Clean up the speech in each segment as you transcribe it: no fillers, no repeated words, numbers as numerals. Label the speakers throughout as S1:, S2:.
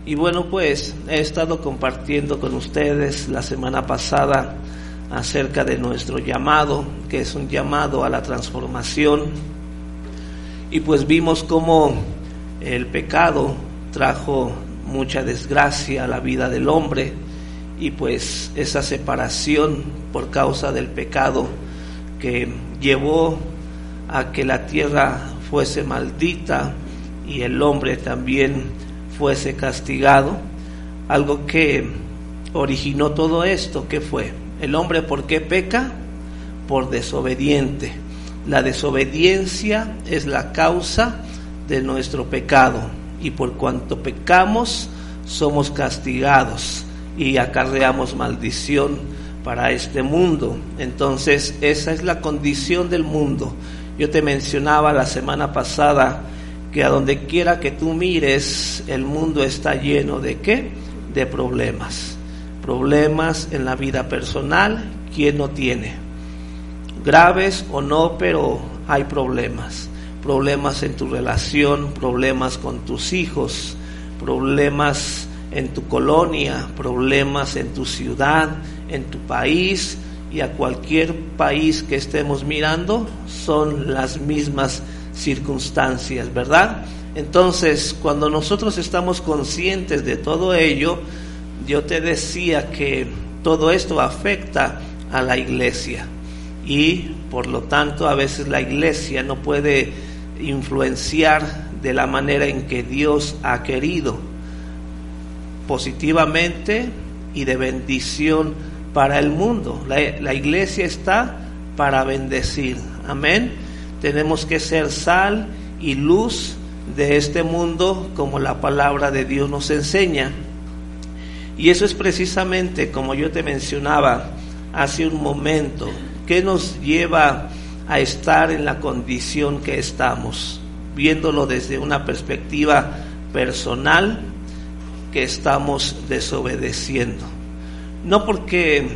S1: Y bueno, pues he estado compartiendo con ustedes la semana pasada acerca de nuestro llamado, que es un llamado a la transformación. Y pues vimos cómo el pecado trajo mucha desgracia a la vida del hombre, y pues esa separación por causa del pecado que llevó a que la tierra fuese maldita y el hombre también fuese castigado. Algo que originó todo esto, ¿qué fue? El hombre, ¿por qué peca? Por desobediente. La desobediencia es la causa de nuestro pecado, y por cuanto pecamos somos castigados y acarreamos maldición para este mundo. Entonces esa es la condición del mundo. Yo te mencionaba la semana pasada que a donde quiera que tú mires, el mundo está lleno ¿de qué? De problemas. Problemas en la vida personal. ¿Quién no tiene? Graves o no, pero hay problemas. Problemas en tu relación, problemas con tus hijos, problemas en tu colonia, problemas en tu ciudad, en tu país, y a cualquier país que estemos mirando son las mismas circunstancias, ¿verdad? Entonces, cuando nosotros estamos conscientes de todo ello, yo te decía que todo esto afecta a la iglesia, y por lo tanto a veces la iglesia no puede influenciar de la manera en que Dios ha querido, positivamente y de bendición para el mundo. La iglesia está para bendecir, amén. Tenemos que ser sal y luz de este mundo, como la palabra de Dios nos enseña. Y eso es precisamente, como yo te mencionaba hace un momento, que nos lleva a estar en la condición que estamos, viéndolo desde una perspectiva personal, que estamos desobedeciendo. No porque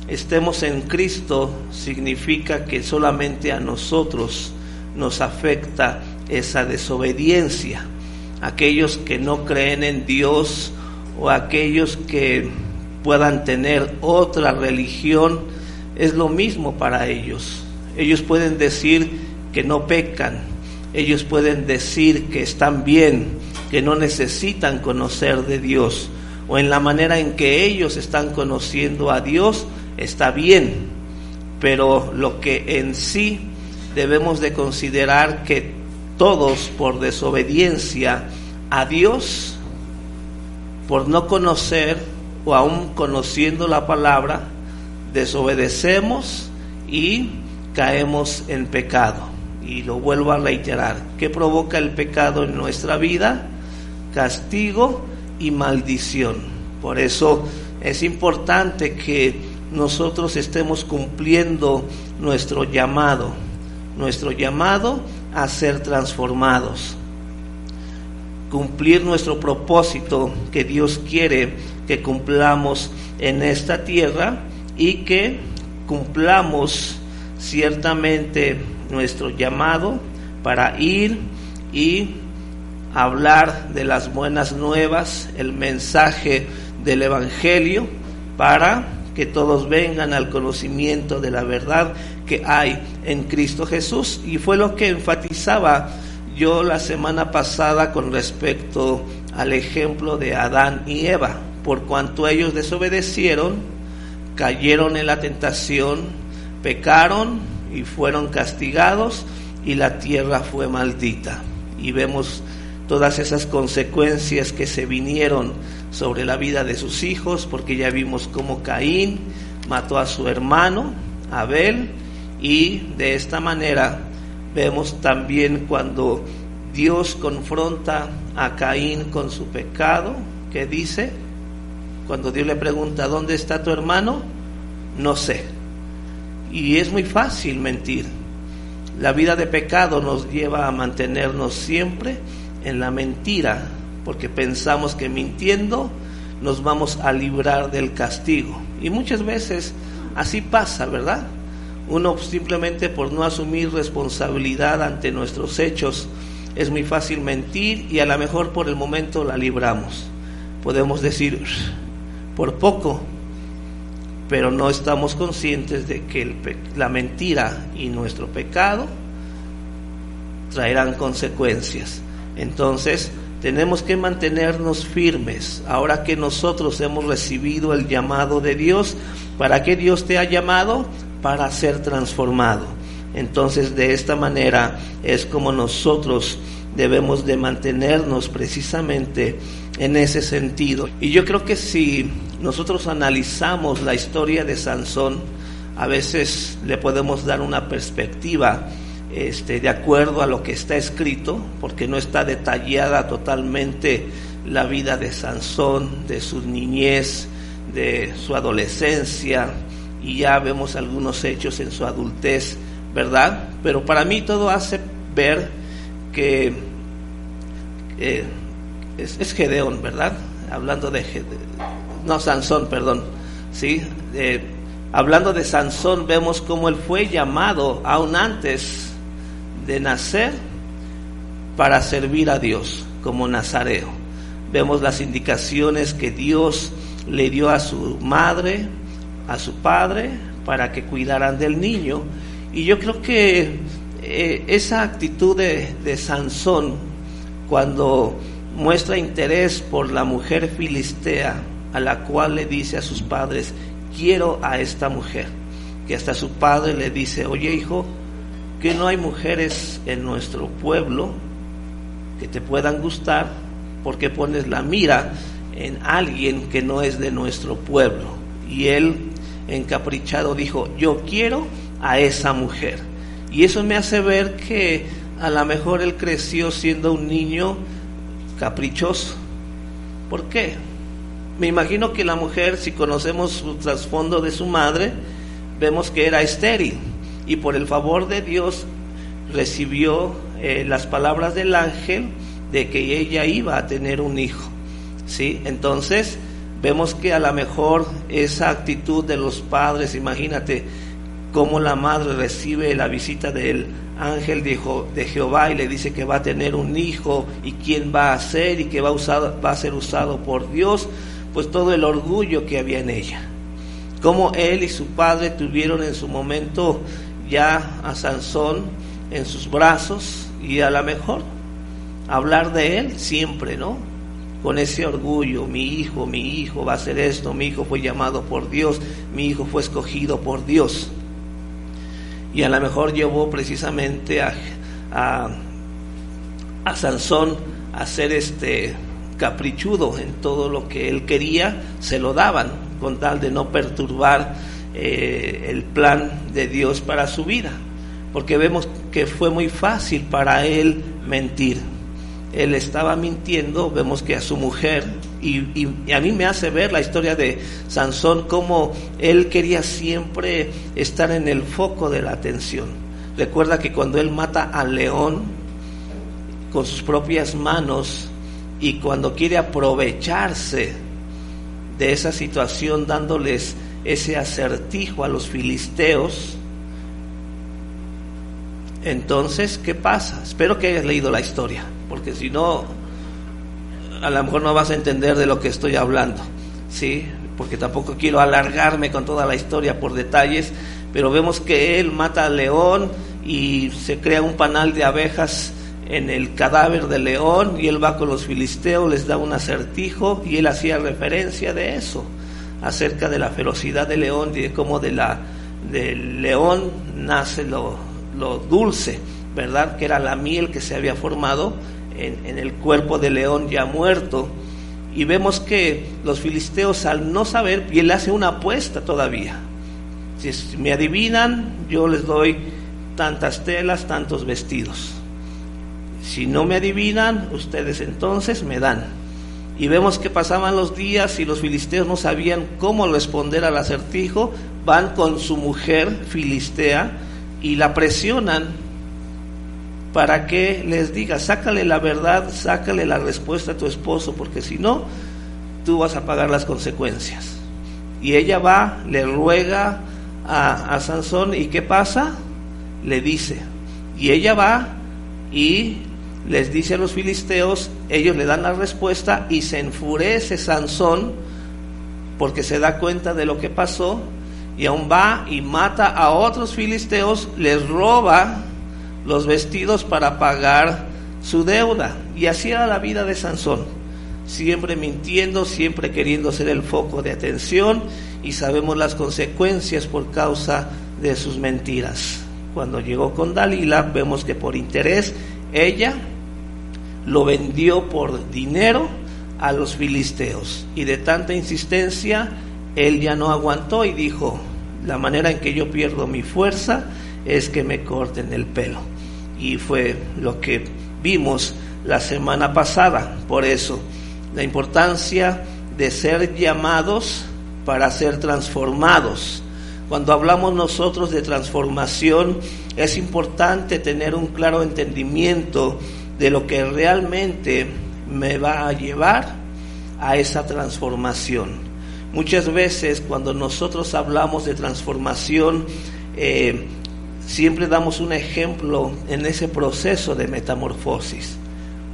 S1: estemos en Cristo significa que solamente a nosotros nos afecta esa desobediencia. Aquellos que no creen en Dios, o aquellos que puedan tener otra religión, es lo mismo para ellos. Ellos pueden decir que no pecan, ellos pueden decir que están bien, que no necesitan conocer de Dios, o en la manera en que ellos están conociendo a Dios está bien, pero lo que en sí debemos de considerar, que todos por desobediencia a Dios, por no conocer o aún conociendo la palabra, desobedecemos y caemos en pecado. Y lo vuelvo a reiterar, ¿qué provoca el pecado en nuestra vida? Castigo y maldición. Por eso es importante que nosotros estemos cumpliendo nuestro llamado a ser transformados, cumplir nuestro propósito que Dios quiere que cumplamos en esta tierra, y que cumplamos ciertamente nuestro llamado para ir y hablar de las buenas nuevas, el mensaje del Evangelio, para que todos vengan al conocimiento de la verdad que hay en Cristo Jesús. Y fue lo que enfatizaba yo la semana pasada con respecto al ejemplo de Adán y Eva. Por cuanto ellos desobedecieron, cayeron en la tentación, pecaron y fueron castigados, y la tierra fue maldita. Y vemos todas esas consecuencias que se vinieron sobre la vida de sus hijos, porque ya vimos cómo Caín mató a su hermano Abel, y de esta manera vemos también cuando Dios confronta a Caín con su pecado, ¿qué dice? Cuando Dios le pregunta, ¿dónde está tu hermano? No sé. Y es muy fácil mentir. La vida de pecado nos lleva a mantenernos siempre en la mentira, porque pensamos que mintiendo nos vamos a librar del castigo. Y muchas veces así pasa, ¿verdad? Uno simplemente por no asumir responsabilidad ante nuestros hechos, es muy fácil mentir, y a lo mejor por el momento la libramos. podemos decir por poco, pero no estamos conscientes de que la mentira y nuestro pecado traerán consecuencias. Entonces tenemos que mantenernos firmes. Ahora que nosotros hemos recibido el llamado de Dios, ¿para qué Dios te ha llamado? Para ser transformado. Entonces de esta manera es como nosotros debemos de mantenernos precisamente en ese sentido. Y yo creo que si nosotros analizamos la historia de Sansón, a veces le podemos dar una perspectiva de acuerdo a lo que está escrito, porque no está detallada totalmente la vida de Sansón, de su niñez, de su adolescencia, y ya vemos algunos hechos en su adultez, ¿verdad? Pero para mí todo hace ver que es Gedeón, ¿verdad? Hablando de Sansón, perdón, ¿sí? Hablando de Sansón, vemos cómo él fue llamado aún antes de nacer para servir a Dios como nazareo. Vemos las indicaciones que Dios le dio a su madre, a su padre, para que cuidaran del niño. Y yo creo que esa actitud de Sansón, cuando muestra interés por la mujer filistea, a la cual le dice a sus padres: quiero a esta mujer, que hasta su padre le dice: oye, hijo, que no hay mujeres en nuestro pueblo que te puedan gustar, porque pones la mira en alguien que no es de nuestro pueblo. Y él, encaprichado, dijo: yo quiero a esa mujer. Y eso me hace ver que a lo mejor él creció siendo un niño caprichoso. ¿Por qué? Me imagino que la mujer, si conocemos su trasfondo de su madre, vemos que era estéril, y por el favor de Dios recibió las palabras del ángel de que ella iba a tener un hijo, ¿sí? Entonces vemos que a lo mejor esa actitud de los padres, imagínate cómo la madre recibe la visita del ángel de Jehová y le dice que va a tener un hijo, y quién va a ser, y que va a ser usado por Dios. Pues todo el orgullo que había en ella, como él y su padre tuvieron en su momento ya a Sansón en sus brazos, y a lo mejor hablar de él siempre, ¿no? Con ese orgullo: mi hijo va a hacer esto, mi hijo fue llamado por Dios, mi hijo fue escogido por Dios. Y a lo mejor llevó precisamente a Sansón a ser caprichudo en todo lo que él quería, se lo daban con tal de no perturbar el plan de Dios para su vida, porque vemos que fue muy fácil para él mentir. Él estaba mintiendo, vemos que a su mujer, y a mí me hace ver la historia de Sansón, cómo él quería siempre estar en el foco de la atención. Recuerda que cuando él mata al león con sus propias manos, y cuando quiere aprovecharse de esa situación dándoles ese acertijo a los filisteos, entonces, ¿qué pasa? Espero que hayas leído la historia, porque si no, a lo mejor no vas a entender de lo que estoy hablando, ¿sí? Porque tampoco quiero alargarme con toda la historia por detalles, pero vemos que él mata al león y se crea un panal de abejas en el cadáver del león, y él va con los filisteos, les da un acertijo, y él hacía referencia de eso, acerca de la ferocidad del león y de cómo del león nace lo dulce, ¿verdad? Que era la miel que se había formado en el cuerpo del león ya muerto. Y vemos que los filisteos, al no saber, y él hace una apuesta todavía: si me adivinan, yo les doy tantas telas, tantos vestidos. Si no me adivinan, ustedes entonces me dan. Y vemos que pasaban los días y los filisteos no sabían cómo responder al acertijo. Van con su mujer filistea y la presionan para que les diga: sácale la verdad, sácale la respuesta a tu esposo, porque si no, tú vas a pagar las consecuencias. Y ella va, le ruega a Sansón, ¿y qué pasa? Le dice, y ella va y les dice a los filisteos, ellos le dan la respuesta y se enfurece Sansón porque se da cuenta de lo que pasó y aún va y mata a otros filisteos, les roba los vestidos para pagar su deuda. Y así era la vida de Sansón, siempre mintiendo, siempre queriendo ser el foco de atención, y sabemos las consecuencias por causa de sus mentiras. Cuando llegó con Dalila, vemos que por interés ella lo vendió por dinero a los filisteos, y de tanta insistencia él ya no aguantó y dijo: la manera en que yo pierdo mi fuerza es que me corten el pelo. Y fue lo que vimos la semana pasada. Por eso la importancia de ser llamados para ser transformados. Cuando hablamos nosotros de transformación, es importante tener un claro entendimiento de lo que realmente me va a llevar a esa transformación. Muchas veces cuando nosotros hablamos de transformación, siempre damos un ejemplo en ese proceso de metamorfosis.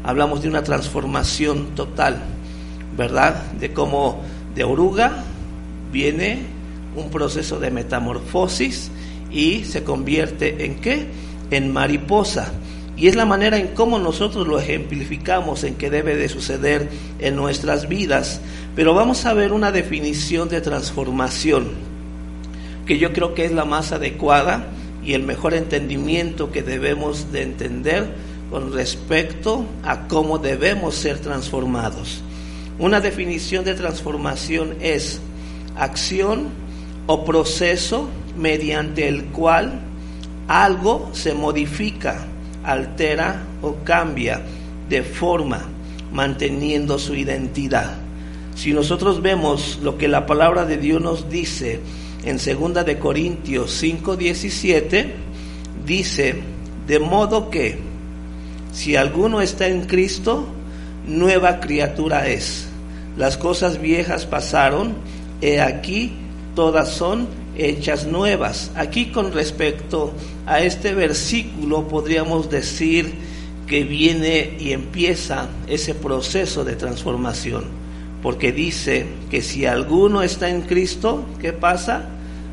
S1: Hablamos de una transformación total, ¿verdad? De cómo de oruga viene un proceso de metamorfosis y se convierte ¿en qué? En mariposa. Y es la manera en cómo nosotros lo ejemplificamos en que debe de suceder en nuestras vidas. Pero vamos a ver una definición de transformación que yo creo que es la más adecuada y el mejor entendimiento que debemos de entender con respecto a cómo debemos ser transformados. Una definición de transformación es acción o proceso mediante el cual algo se modifica, altera o cambia de forma, manteniendo su identidad. Si nosotros vemos lo que la palabra de Dios nos dice en 2 de Corintios 5:17, dice: de modo que si alguno está en Cristo, nueva criatura es. Las cosas viejas pasaron, he aquí todas son hechas nuevas. Aquí, con respecto a este versículo, podríamos decir que viene y empieza ese proceso de transformación, porque dice que si alguno está en Cristo, ¿qué pasa?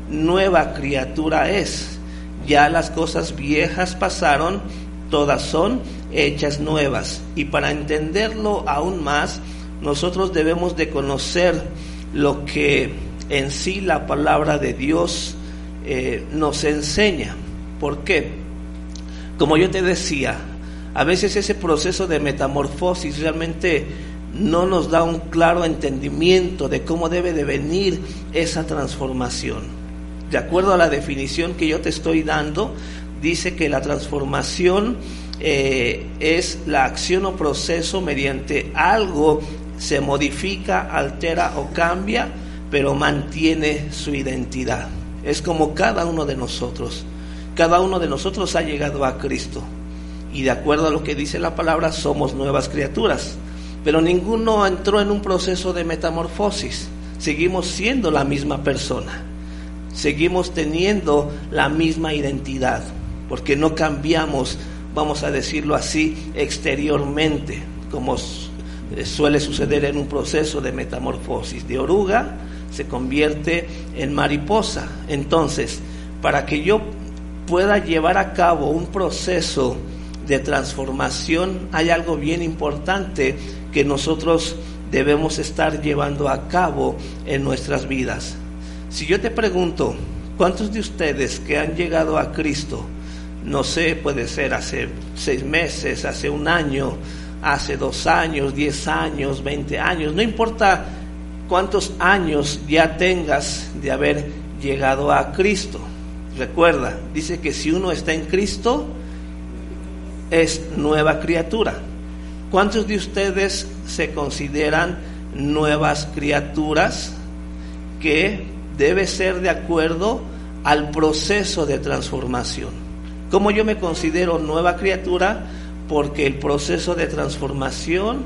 S1: Nueva criatura es. Ya las cosas viejas pasaron, todas son hechas nuevas. Y para entenderlo aún más, nosotros debemos de conocer lo que en sí la palabra de Dios nos enseña. ¿Por qué? Como yo te decía, a veces ese proceso de metamorfosis realmente no nos da un claro entendimiento de cómo debe de venir esa transformación. De acuerdo a la definición que yo te estoy dando, dice que la transformación es la acción o proceso mediante algo se modifica, altera o cambia, pero mantiene su identidad. Es como cada uno de nosotros. Cada uno de nosotros ha llegado a Cristo, y de acuerdo a lo que dice la palabra, somos nuevas criaturas, pero ninguno entró en un proceso de metamorfosis. Seguimos siendo la misma persona, seguimos teniendo la misma identidad, porque no cambiamos, vamos a decirlo así, exteriormente, como suele suceder en un proceso de metamorfosis. De oruga se convierte en mariposa. Entonces, para que yo pueda llevar a cabo un proceso de transformación, hay algo bien importante que nosotros debemos estar llevando a cabo en nuestras vidas. Si yo te pregunto, ¿cuántos de ustedes que han llegado a Cristo, no sé, puede ser hace 6 meses, hace 1 año, hace 2 años, 10 años, 20 años, no importa cuántos años ya tengas de haber llegado a Cristo? Recuerda, dice que si uno está en Cristo, es nueva criatura. ¿Cuántos de ustedes se consideran nuevas criaturas? Que debe ser de acuerdo al proceso de transformación. ¿Cómo yo me considero nueva criatura? Porque el proceso de transformación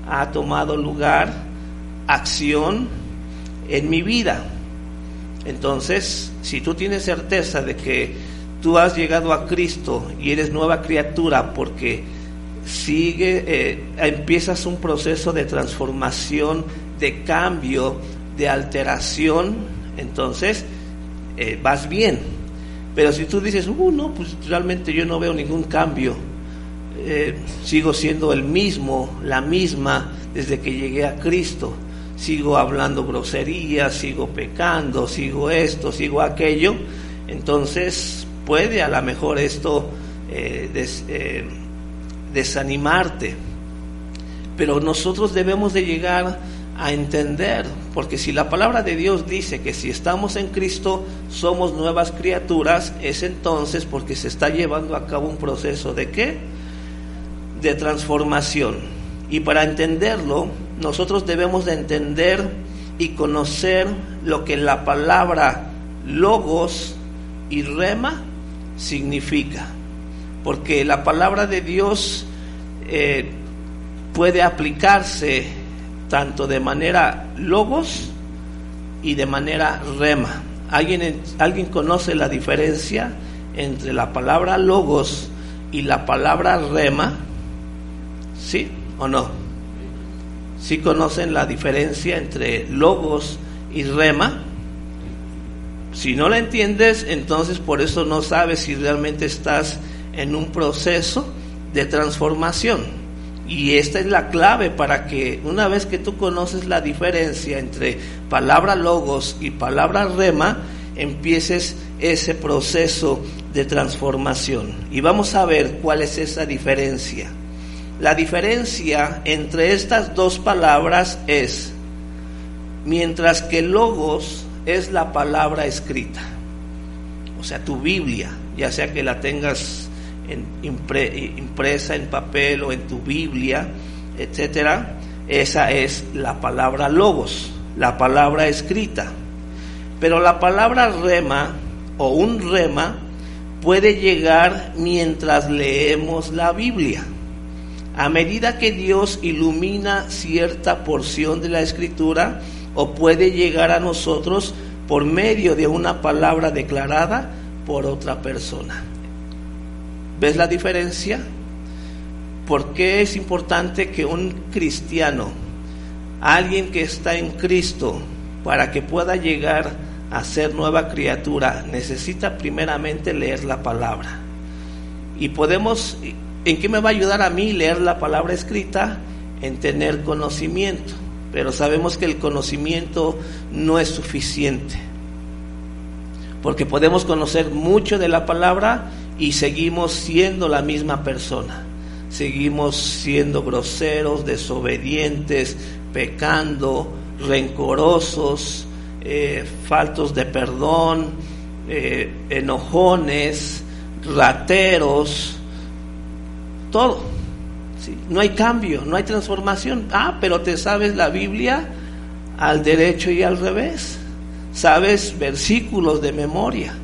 S1: ha tomado lugar, acción en mi vida. Entonces, si tú tienes certeza de que tú has llegado a Cristo y eres nueva criatura porque empiezas un proceso de transformación, de cambio, de alteración, entonces vas bien. Pero si tú dices, no, pues realmente yo no veo ningún cambio, sigo siendo el mismo, la misma desde que llegué a Cristo, sigo hablando groserías, sigo pecando, sigo esto, sigo aquello, entonces puede a lo mejor esto desanimarte. Pero nosotros debemos de llegar a entender, porque si la palabra de Dios dice que si estamos en Cristo somos nuevas criaturas, es entonces porque se está llevando a cabo un proceso ¿de qué? De transformación. Y para entenderlo, nosotros debemos de entender y conocer lo que la palabra logos y rema significa, porque la palabra de Dios puede aplicarse tanto de manera logos y de manera rema. ¿Alguien conoce la diferencia entre la palabra logos y la palabra rema? ¿Sí o no? ¿Sí conocen la diferencia entre logos y rema? Si no la entiendes, entonces por eso no sabes si realmente estás en un proceso de transformación. Y esta es la clave para que una vez que tú conoces la diferencia entre palabra logos y palabra rema, empieces ese proceso de transformación. Y vamos a ver cuál es esa diferencia. La diferencia entre estas dos palabras es, mientras que logos es la palabra escrita, o sea, tu Biblia, ya sea que la tengas impresa en papel o en tu Biblia, etcétera, esa es la palabra logos, la palabra escrita. Pero la palabra rema o un rema puede llegar mientras leemos la Biblia. A medida que Dios ilumina cierta porción de la Escritura, o puede llegar a nosotros por medio de una palabra declarada por otra persona. ¿Ves la diferencia? ¿Por qué es importante que un cristiano, alguien que está en Cristo, para que pueda llegar a ser nueva criatura, necesita primeramente leer la palabra? Y podemos, ¿en qué me va a ayudar a mí leer la palabra escrita? En tener conocimiento. Pero sabemos que el conocimiento no es suficiente, porque podemos conocer mucho de la palabra y seguimos siendo la misma persona, seguimos siendo groseros, desobedientes, pecando, rencorosos, faltos de perdón, enojones, rateros, todo. Sí, no hay cambio, no hay transformación. Pero te sabes la Biblia al derecho y al revés, sabes versículos de memoria,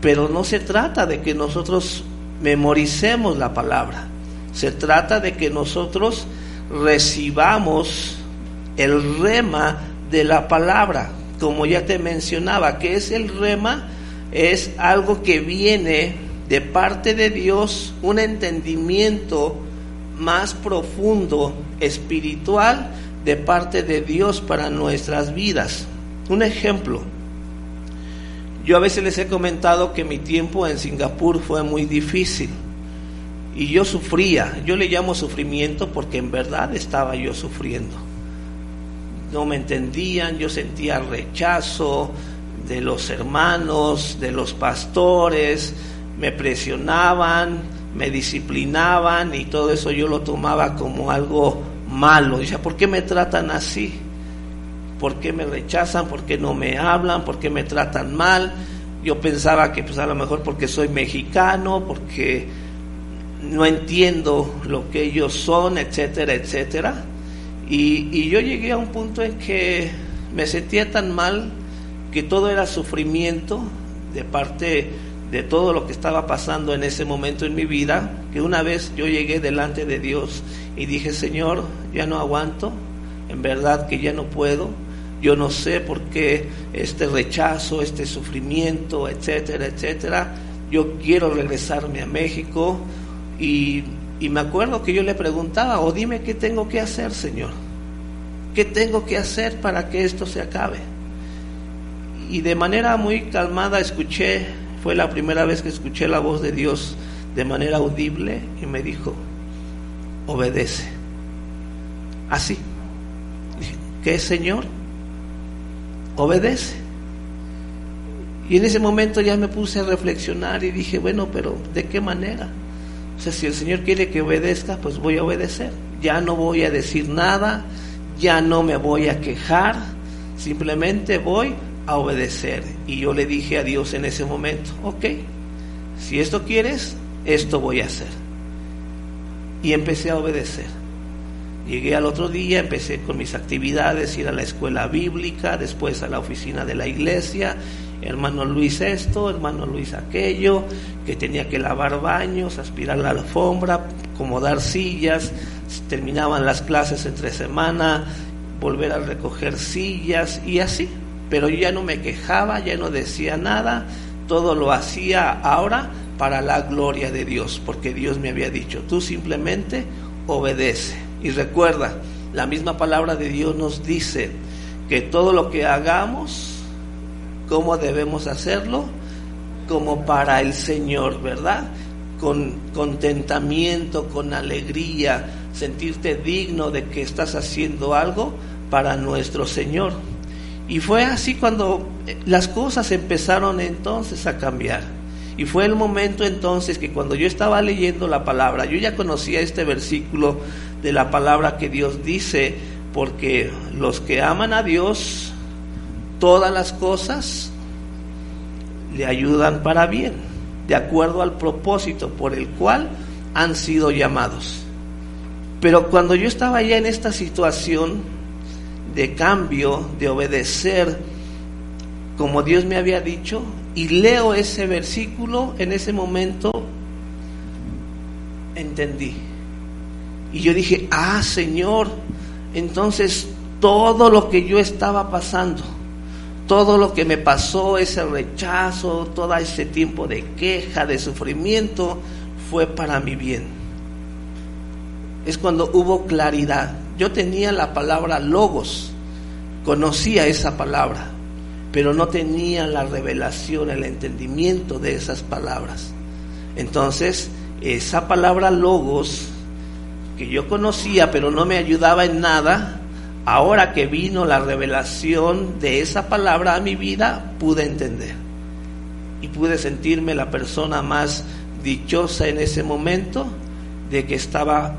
S1: pero no se trata de que nosotros memoricemos la palabra, se trata de que nosotros recibamos el rema de la palabra. Como ya te mencionaba, ¿qué es el rema? Es algo que viene de parte de Dios, un entendimiento más profundo, espiritual, de parte de Dios para nuestras vidas. Un ejemplo, yo a veces les he comentado que mi tiempo en Singapur fue muy difícil y yo sufría. Yo le llamo sufrimiento porque en verdad estaba yo sufriendo. No me entendían, yo sentía rechazo de los hermanos, de los pastores, me presionaban, me disciplinaban y todo eso yo lo tomaba como algo malo. Decía, ¿por qué me tratan así? ¿Por qué me rechazan? ¿Por qué no me hablan? ¿Por qué me tratan mal? Yo pensaba que pues a lo mejor porque soy mexicano, porque no entiendo lo que ellos son, etcétera, etcétera. Y yo llegué a un punto en que me sentía tan mal que todo era sufrimiento de parte de todo lo que estaba pasando en ese momento en mi vida, que una vez yo llegué delante de Dios y dije, Señor, ya no aguanto, en verdad que ya no puedo, yo no sé por qué este rechazo, este sufrimiento, etcétera, etcétera. Yo quiero regresarme a México y Y me acuerdo que yo le preguntaba, dime qué tengo que hacer, Señor. ¿Qué tengo que hacer para que esto se acabe? Y de manera muy calmada fue la primera vez que escuché la voz de Dios de manera audible y me dijo, obedece. Así. Dije, ¿qué, Señor? Obedece. Y en ese momento ya me puse a reflexionar y dije, bueno, pero ¿de qué manera? O sea, si el Señor quiere que obedezca, pues voy a obedecer. Ya no voy a decir nada, ya no me voy a quejar, simplemente voy a obedecer. Y yo le dije a Dios en ese momento, ok, si esto quieres, esto voy a hacer. Y empecé a obedecer. Llegué al otro día, empecé con mis actividades, ir a la escuela bíblica, después a la oficina de la iglesia, hermano Luis esto, hermano Luis aquello, que tenía que lavar baños, aspirar la alfombra, acomodar sillas, terminaban las clases entre semana, volver a recoger sillas y así. Pero yo ya no me quejaba, ya no decía nada, todo lo hacía ahora para la gloria de Dios, porque Dios me había dicho, tú simplemente obedece. Y recuerda, la misma palabra de Dios nos dice que todo lo que hagamos, ¿cómo debemos hacerlo? Como para el Señor, ¿verdad? Con contentamiento, con alegría, sentirte digno de que estás haciendo algo para nuestro Señor. Y fue así cuando las cosas empezaron entonces a cambiar. Y fue el momento entonces que cuando yo estaba leyendo la palabra, yo ya conocía este versículo de la palabra que Dios dice, porque los que aman a Dios, todas las cosas le ayudan para bien, de acuerdo al propósito por el cual han sido llamados. Pero cuando yo estaba ya en esta situación de cambio, de obedecer como Dios me había dicho, y leo ese versículo, en ese momento entendí. Y yo dije, Señor, entonces todo lo que yo estaba pasando, todo lo que me pasó, ese rechazo, todo ese tiempo de queja, de sufrimiento, fue para mi bien. Es cuando hubo claridad. Yo tenía la palabra logos, conocía esa palabra, pero no tenía la revelación, el entendimiento de esas palabras. Entonces, esa palabra logos, que yo conocía, pero no me ayudaba en nada, ahora que vino la revelación de esa palabra a mi vida, pude entender. Y pude sentirme la persona más dichosa en ese momento, de que estaba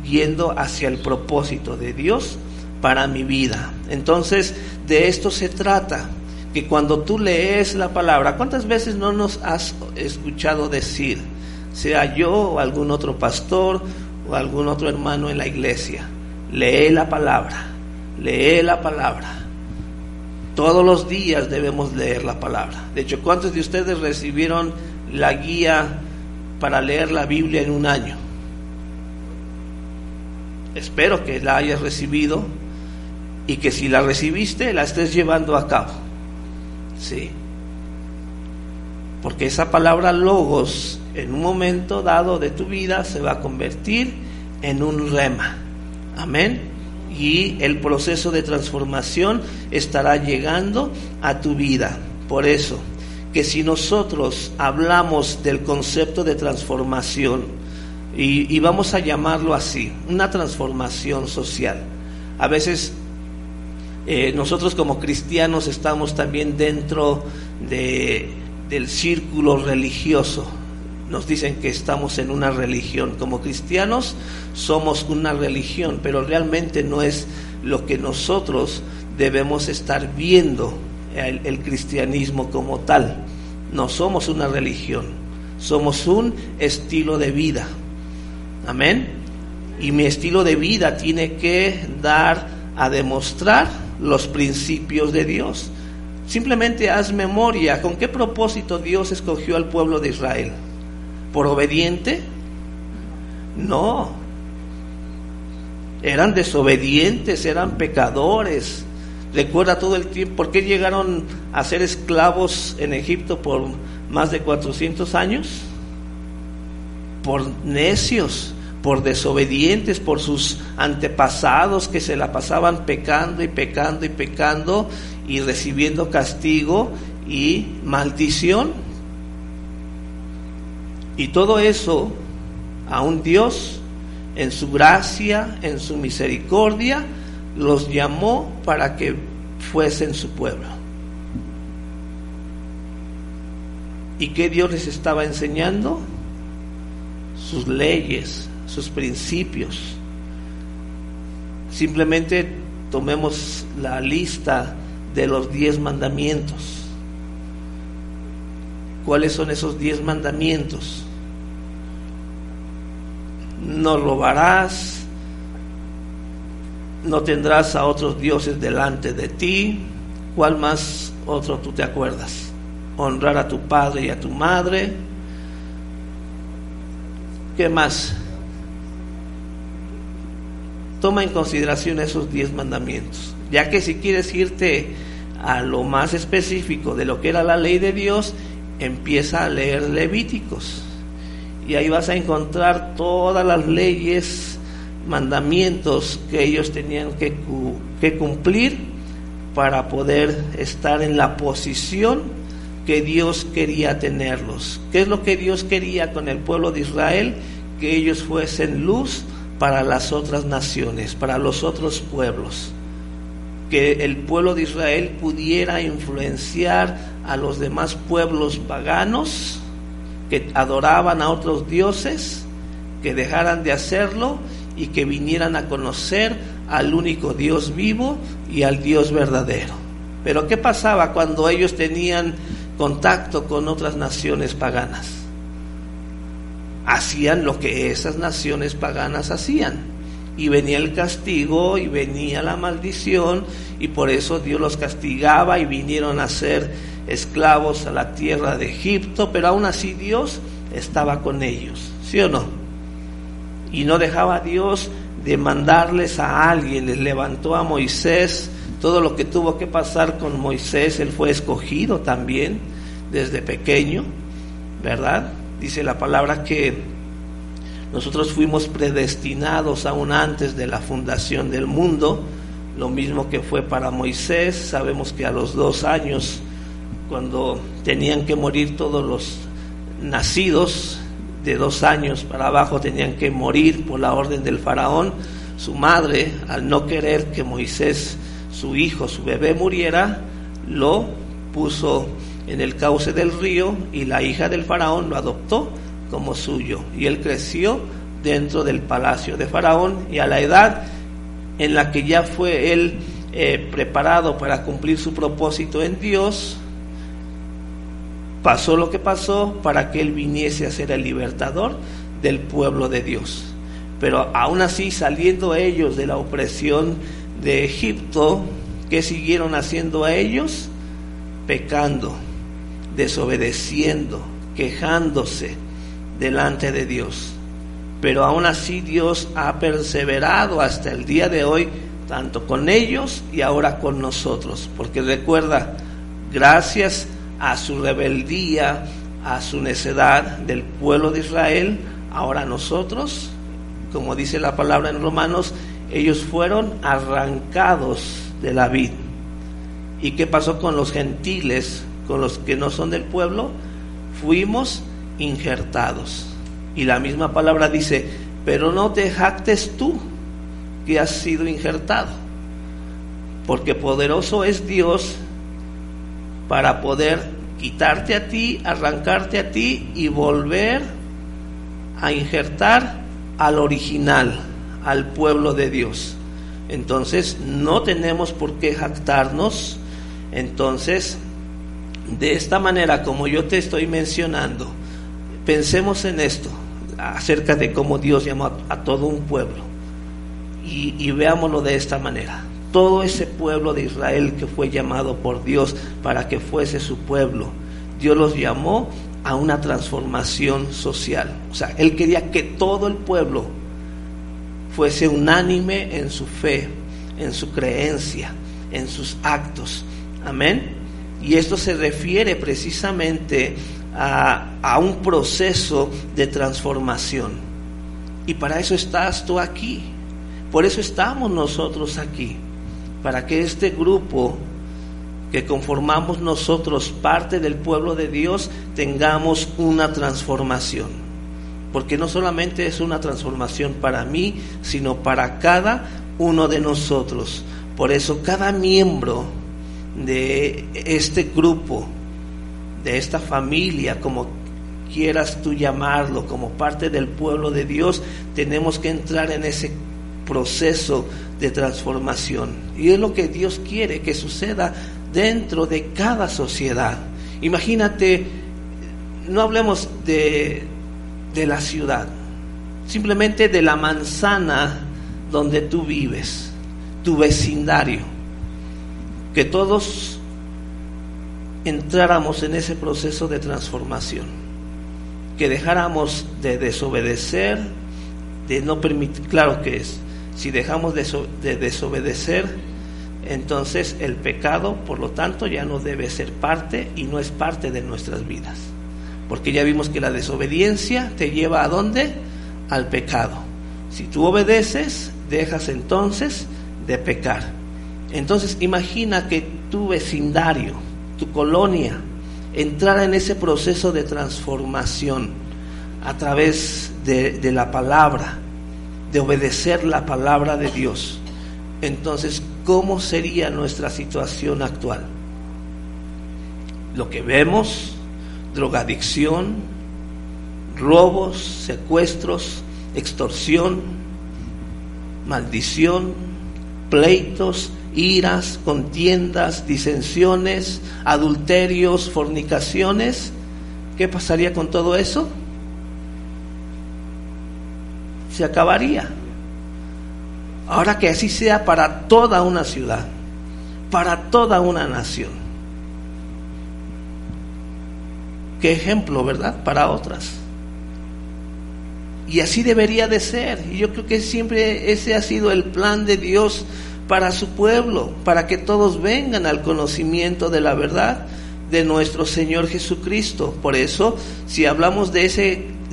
S1: yendo hacia el propósito de Dios para mi vida. Entonces, de esto se trata, que cuando tú lees la palabra, ¿cuántas veces no nos has escuchado decir, sea yo o algún otro pastor o algún otro hermano en la iglesia, lee la palabra, lee la palabra? Todos los días debemos leer la palabra. De hecho, ¿cuántos de ustedes recibieron la guía para leer la Biblia en un año? Espero que la hayas recibido y que si la recibiste, la estés llevando a cabo. Sí. Porque esa palabra logos, en un momento dado de tu vida, se va a convertir en un rema. Amén. Y el proceso de transformación estará llegando a tu vida. Por eso, que si nosotros hablamos del concepto de transformación, y vamos a llamarlo así, una transformación social. A veces nosotros como cristianos estamos también dentro del círculo religioso. Nos dicen que estamos en una religión. Como cristianos somos una religión, pero realmente no es lo que nosotros debemos estar viendo el cristianismo como tal. No somos una religión, somos un estilo de vida. Amén. Y mi estilo de vida tiene que dar a demostrar los principios de Dios. Simplemente haz memoria. ¿Con qué propósito Dios escogió al pueblo de Israel? ¿Por obediente? No. Eran desobedientes, eran pecadores. Recuerda todo el tiempo. ¿Por qué llegaron a ser esclavos en Egipto por más de 400 años? Por necios, por desobedientes, por sus antepasados que se la pasaban pecando y pecando y pecando y recibiendo castigo y maldición. Y todo eso, aún Dios, en su gracia, en su misericordia, los llamó para que fuesen su pueblo. ¿Y qué Dios les estaba enseñando? Sus leyes, sus principios. Simplemente tomemos la lista de los 10 mandamientos. ¿Cuáles son esos 10 mandamientos? No robarás, no tendrás a otros dioses delante de ti. ¿Cuál más otro tú te acuerdas? Honrar a tu padre y a tu madre. ¿Qué más? Toma en consideración esos 10 mandamientos, ya que si quieres irte a lo más específico de lo que era la ley de Dios, empieza a leer Levíticos, y ahí vas a encontrar todas las leyes, mandamientos que ellos tenían que cumplir para poder estar en la posición que Dios quería tenerlos. ¿Qué es lo que Dios quería con el pueblo de Israel? Que ellos fuesen luz para las otras naciones, para los otros pueblos, que el pueblo de Israel pudiera influenciar a los demás pueblos paganos que adoraban a otros dioses, que dejaran de hacerlo y que vinieran a conocer al único Dios vivo y al Dios verdadero. Pero ¿qué pasaba cuando ellos tenían contacto con otras naciones paganas? Hacían lo que esas naciones paganas hacían, y venía el castigo y venía la maldición, y por eso Dios los castigaba y vinieron a ser esclavos a la tierra de Egipto. Pero aún así Dios estaba con ellos, ¿sí o no? Y no dejaba a Dios de mandarles a alguien. Les levantó a Moisés. Todo lo que tuvo que pasar con Moisés, él fue escogido también desde pequeño, ¿verdad? Dice la palabra que nosotros fuimos predestinados aún antes de la fundación del mundo, lo mismo que fue para Moisés. Sabemos que a los 2 años, cuando tenían que morir todos los nacidos de 2 años para abajo, tenían que morir por la orden del faraón. Su madre, al no querer que Moisés, su hijo, su bebé muriera, lo puso en el cauce del río, y la hija del faraón lo adoptó como suyo, y él creció dentro del palacio de faraón. Y a la edad en la que ya fue él preparado para cumplir su propósito en Dios, pasó lo que pasó para que él viniese a ser el libertador del pueblo de Dios. Pero aún así, saliendo ellos de la opresión de Egipto, ¿qué siguieron haciendo a ellos? Pecando, desobedeciendo, quejándose delante de Dios. Pero aún así Dios ha perseverado hasta el día de hoy, tanto con ellos y ahora con nosotros, porque recuerda, gracias a su rebeldía, a su necedad del pueblo de Israel, ahora nosotros, como dice la palabra en Romanos, ellos fueron arrancados de la vid. ¿Y qué pasó con los gentiles, con los que no son del pueblo? Fuimos injertados. Y la misma palabra dice: pero no te jactes tú que has sido injertado, porque poderoso es Dios para poder quitarte a ti, arrancarte a ti y volver a injertar al original, al pueblo de Dios. Entonces no tenemos por qué jactarnos. Entonces, de esta manera, como yo te estoy mencionando, pensemos en esto, acerca de cómo Dios llamó a todo un pueblo, y veámoslo de esta manera. Todo ese pueblo de Israel que fue llamado por Dios para que fuese su pueblo, Dios los llamó a una transformación social. O sea, Él quería que todo el pueblo fuese unánime en su fe, en su creencia, en sus actos. Amén. Y esto se refiere precisamente a un proceso de transformación. Y para eso estás tú aquí. Por eso estamos nosotros aquí. Para que este grupo que conformamos nosotros, parte del pueblo de Dios, tengamos una transformación. Porque no solamente es una transformación para mí, sino para cada uno de nosotros. Por eso cada miembro de este grupo, de esta familia, como quieras tú llamarlo, como parte del pueblo de Dios, tenemos que entrar en ese proceso de transformación. Y es lo que Dios quiere que suceda dentro de cada sociedad. Imagínate, no hablemos de la ciudad, simplemente de la manzana donde tú vives, tu vecindario, que todos entráramos en ese proceso de transformación, que dejáramos de desobedecer, de no permitir, claro que es, si dejamos de desobedecer, entonces el pecado, por lo tanto, ya no debe ser parte y no es parte de nuestras vidas, porque ya vimos que la desobediencia te lleva ¿a dónde? Al pecado. Si tú obedeces, dejas entonces de pecar. Entonces imagina que tu vecindario, tu colonia, entrara en ese proceso de transformación a través de la palabra, de obedecer la palabra de Dios. Entonces, ¿cómo sería nuestra situación actual? Lo que vemos: drogadicción, robos, secuestros, extorsión, maldición, pleitos, iras, contiendas, disensiones, adulterios, fornicaciones. ¿Qué pasaría con todo eso? Se acabaría. Ahora que así sea para toda una ciudad, para toda una nación. Qué ejemplo, ¿verdad? Para otras. Y así debería de ser. Y yo creo que siempre ese ha sido el plan de Dios para su pueblo, para que todos vengan al conocimiento de la verdad de nuestro Señor Jesucristo. Por eso, si hablamos de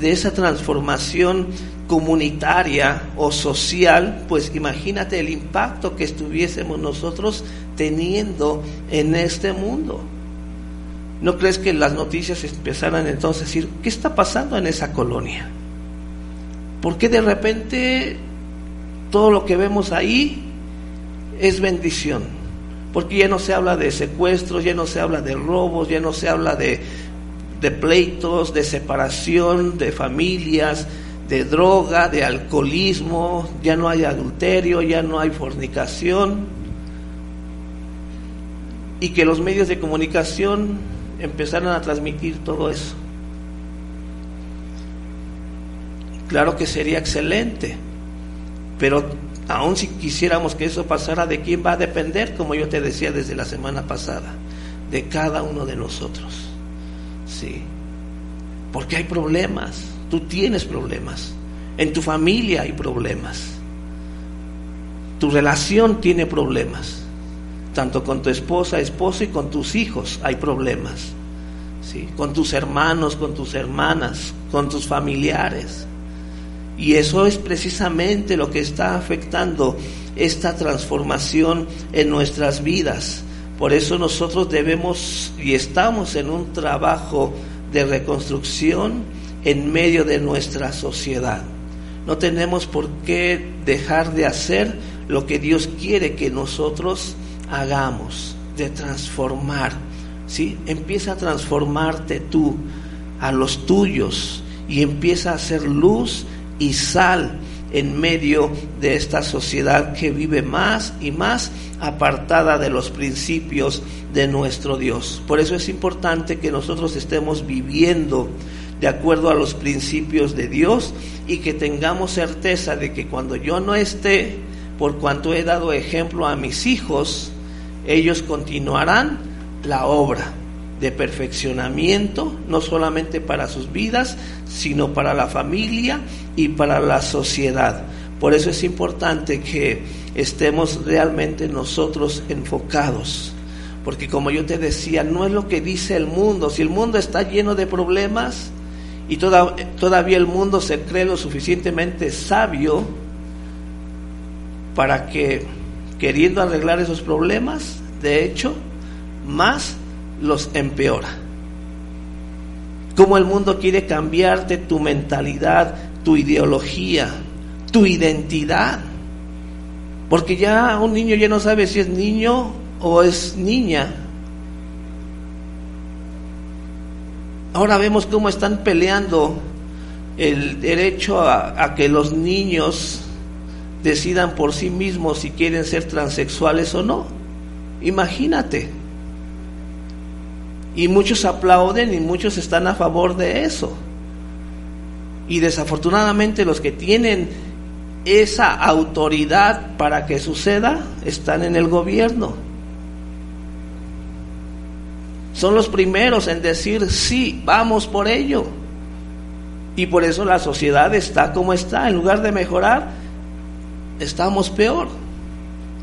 S1: esa transformación comunitaria o social, pues imagínate el impacto que estuviésemos nosotros teniendo en este mundo. ¿No crees que las noticias empezaran entonces a decir, ¿qué está pasando en esa colonia? ¿Por qué de repente todo lo que vemos ahí es bendición? Porque ya no se habla de secuestros, ya no se habla de robos, ya no se habla de pleitos, de separación de familias, de droga, de alcoholismo, ya no hay adulterio, ya no hay fornicación. Y que los medios de comunicación empezaron a transmitir todo eso. Claro que sería excelente, pero aun si quisiéramos que eso pasara, ¿de quién va a depender? Como yo te decía desde la semana pasada, de cada uno de nosotros. Sí, porque hay problemas, tú tienes problemas, en tu familia hay problemas, tu relación tiene problemas, tanto con tu esposa, esposo y con tus hijos hay problemas, ¿sí? Con tus hermanos, con tus hermanas, con tus familiares. Y eso es precisamente lo que está afectando esta transformación en nuestras vidas. Por eso nosotros debemos y estamos en un trabajo de reconstrucción en medio de nuestra sociedad. No tenemos por qué dejar de hacer lo que Dios quiere que nosotros hagamos, de transformar, ¿sí? Empieza a transformarte tú, a los tuyos, y empieza a hacer luz y sal en medio de esta sociedad que vive más y más apartada de los principios de nuestro Dios. Por eso es importante que nosotros estemos viviendo de acuerdo a los principios de Dios y que tengamos certeza de que cuando yo no esté, por cuanto he dado ejemplo a mis hijos, ellos continuarán la obra de perfeccionamiento, no solamente para sus vidas, sino para la familia y para la sociedad. Por eso es importante que estemos realmente nosotros enfocados, porque como yo te decía, no es lo que dice el mundo. Si el mundo está lleno de problemas y todavía el mundo se cree lo suficientemente sabio para que, queriendo arreglar esos problemas, de hecho, más los empeora. Cómo el mundo quiere cambiarte tu mentalidad, tu ideología, tu identidad, porque ya un niño ya no sabe si es niño o es niña. Ahora vemos cómo están peleando el derecho a que los niños decidan por sí mismos si quieren ser transexuales o no. Imagínate. Y muchos aplauden y muchos están a favor de eso. Y desafortunadamente los que tienen esa autoridad para que suceda están en el gobierno. Son los primeros en decir sí, vamos por ello. Y por eso la sociedad está como está. En lugar de mejorar, estamos peor.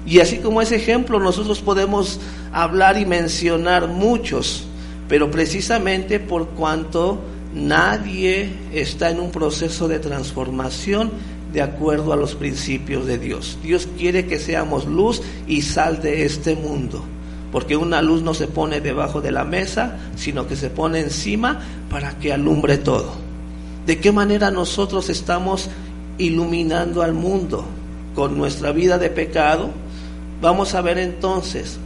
S1: Y así como ese ejemplo, nosotros podemos hablar y mencionar muchos, pero precisamente por cuanto nadie está en un proceso de transformación de acuerdo a los principios de Dios. Dios quiere que seamos luz y sal de este mundo, porque una luz no se pone debajo de la mesa, sino que se pone encima para que alumbre todo. ¿De qué manera nosotros estamos iluminando al mundo? Con nuestra vida de pecado. Vamos a ver entonces,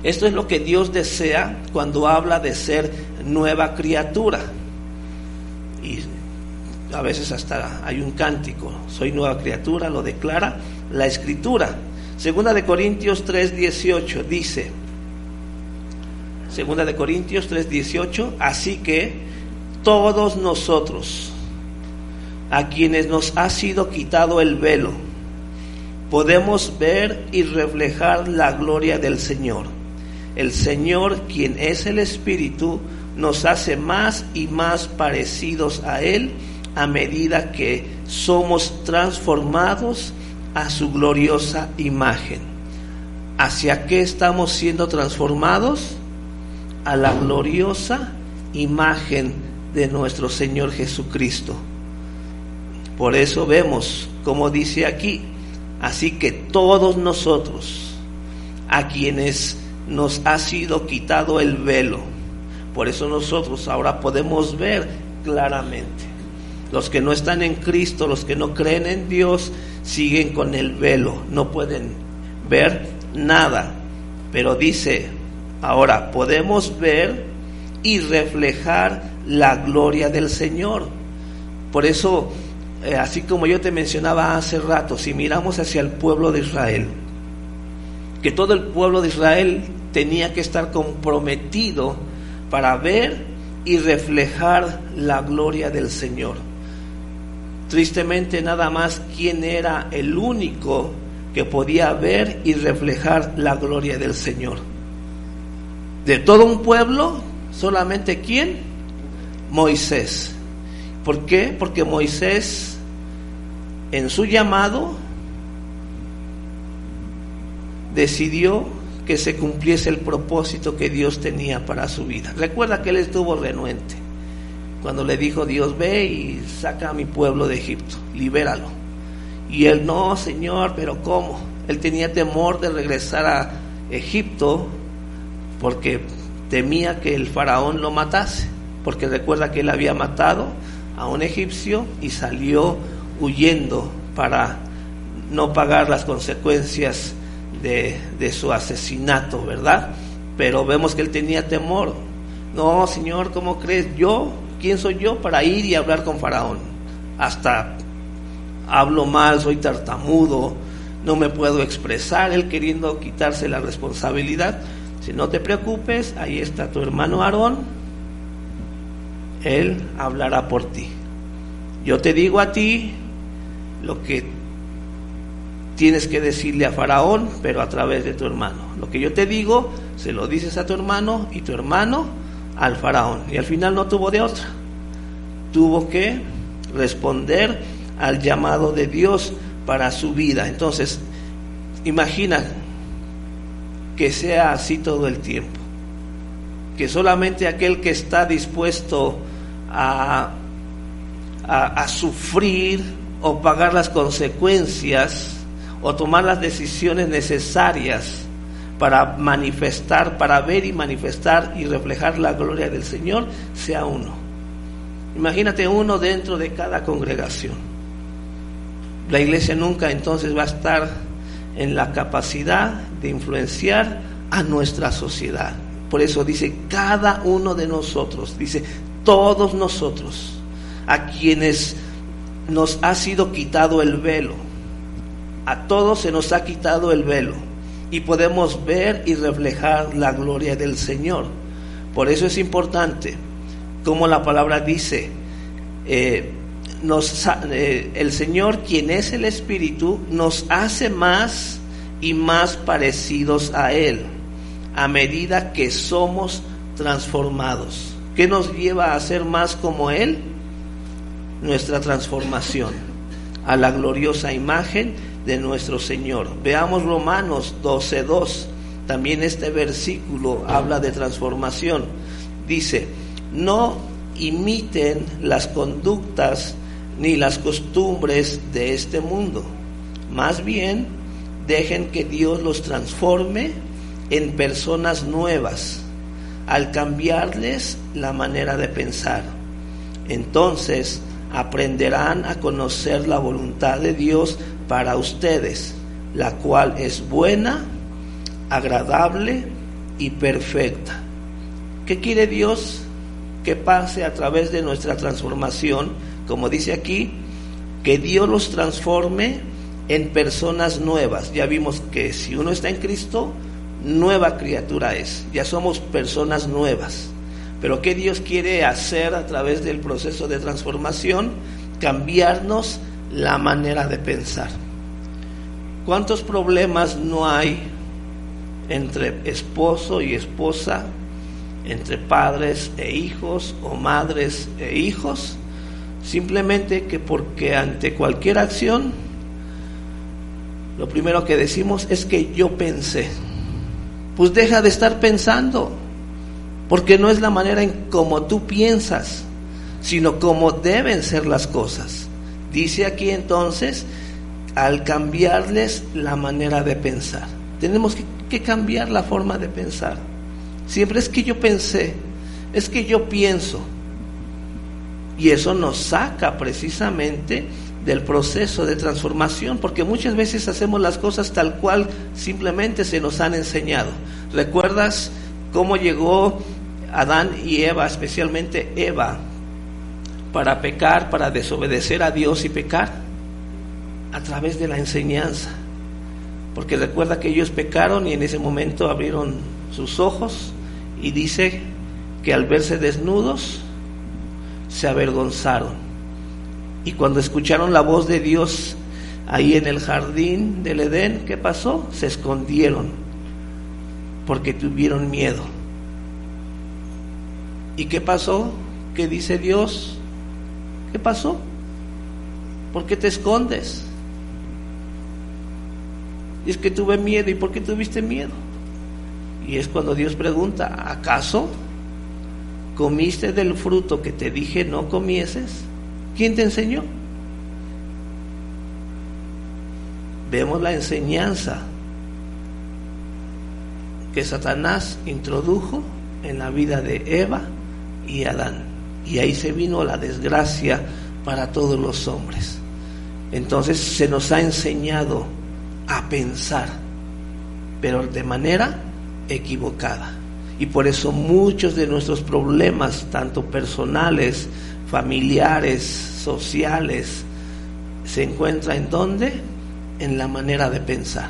S1: esto es lo que Dios desea cuando habla de ser nueva criatura. Y a veces hasta hay un cántico, soy nueva criatura, lo declara la Escritura. Segunda de Corintios 3:18 dice, Segunda de Corintios 3:18, así que todos nosotros, a quienes nos ha sido quitado el velo, podemos ver y reflejar la gloria del Señor. El Señor, quien es el Espíritu, nos hace más y más parecidos a Él a medida que somos transformados a su gloriosa imagen. ¿Hacia qué estamos siendo transformados? A la gloriosa imagen de nuestro Señor Jesucristo. Por eso vemos, como dice aquí, así que todos nosotros, a quienes nos ha sido quitado el velo, por eso nosotros ahora podemos ver claramente. Los que no están en Cristo, los que no creen en Dios, siguen con el velo, no pueden ver nada. Pero dice, ahora podemos ver y reflejar la gloria del Señor. Por eso, así como yo te mencionaba hace rato, si miramos hacia el pueblo de Israel, que todo el pueblo de Israel tenía que estar comprometido para ver y reflejar la gloria del Señor. Tristemente, nada más, ¿quién era el único que podía ver y reflejar la gloria del Señor? De todo un pueblo, solamente ¿quién? Moisés. ¿Por qué? Porque Moisés, en su llamado, decidió que se cumpliese el propósito que Dios tenía para su vida. Recuerda que él estuvo renuente cuando le dijo Dios, ve y saca a mi pueblo de Egipto, libéralo. Y él, no, Señor, pero ¿cómo? Él tenía temor de regresar a Egipto porque temía que el faraón lo matase, porque recuerda que él había matado a un egipcio y salió huyendo para no pagar las consecuencias de su asesinato, ¿verdad? Pero vemos que él tenía temor. No, Señor, ¿cómo crees? ¿Yo? ¿Quién soy yo para ir y hablar con faraón? Hasta hablo mal, soy tartamudo, no me puedo expresar. Él queriendo quitarse la responsabilidad. Si no te preocupes, ahí está tu hermano Aarón, él hablará por ti. Yo te digo a ti lo que tienes que decirle a Faraón, pero a través de tu hermano. Lo que yo te digo, se lo dices a tu hermano y tu hermano al Faraón. Y al final no tuvo de otra. Tuvo que responder al llamado de Dios para su vida. Entonces, imagina que sea así todo el tiempo. Que solamente aquel que está dispuesto a sufrir o pagar las consecuencias o tomar las decisiones necesarias para manifestar, para ver y manifestar y reflejar la gloria del Señor, sea uno. Imagínate uno dentro de cada congregación. La iglesia nunca entonces va a estar en la capacidad de influenciar a nuestra sociedad. Por eso dice cada uno de nosotros, dice todos nosotros, a quienes nos ha sido quitado el velo, a todos se nos ha quitado el velo y podemos ver y reflejar la gloria del Señor. Por eso es importante, como la palabra dice, el Señor, quien es el Espíritu, nos hace más y más parecidos a Él a medida que somos transformados. ¿Qué nos lleva a ser más como Él? Nuestra transformación a la gloriosa imagen de nuestro Señor. Veamos Romanos 12:2. También este versículo habla de transformación. Dice: no imiten las conductas ni las costumbres de este mundo, más bien dejen que Dios los transforme en personas nuevas al cambiarles la manera de pensar. Entonces aprenderán a conocer la voluntad de Dios para ustedes, la cual es buena, agradable y perfecta. ¿Qué quiere Dios que pase a través de nuestra transformación? Como dice aquí, que Dios los transforme en personas nuevas. Ya vimos que si uno está en Cristo, nueva criatura es, ya somos personas nuevas. Pero ¿qué Dios quiere hacer a través del proceso de transformación? Cambiarnos la manera de pensar. ¿Cuántos problemas no hay entre esposo y esposa, entre padres e hijos o madres e hijos? Simplemente que porque ante cualquier acción, lo primero que decimos es que yo pensé. Pues deja de estar pensando, porque no es la manera en cómo tú piensas, sino cómo deben ser las cosas. Dice aquí entonces, al cambiarles la manera de pensar. Tenemos que cambiar la forma de pensar. Siempre es que yo pensé, es que yo pienso. Y eso nos saca precisamente del proceso de transformación, porque muchas veces hacemos las cosas tal cual simplemente se nos han enseñado. ¿Recuerdas cómo llegó Adán y Eva, especialmente Eva, para pecar, para desobedecer a Dios y pecar? A través de la enseñanza. Porque recuerda que ellos pecaron y en ese momento abrieron sus ojos y dice que al verse desnudos se avergonzaron. Y cuando escucharon la voz de Dios ahí en el jardín del Edén, ¿qué pasó? Se escondieron porque tuvieron miedo. ¿Y qué pasó? ¿Qué dice Dios? ¿Qué pasó? ¿Por qué te escondes? Y es que tuve miedo. ¿Y por qué tuviste miedo? Y es cuando Dios pregunta: ¿acaso comiste del fruto que te dije no comieses? ¿Quién te enseñó? Vemos la enseñanza que Satanás introdujo en la vida de Eva y Adán, y ahí se vino la desgracia para todos los hombres. Entonces se nos ha enseñado a pensar, pero de manera equivocada, y por eso muchos de nuestros problemas, tanto personales, familiares, sociales, se encuentran ¿en dónde? En la manera de pensar.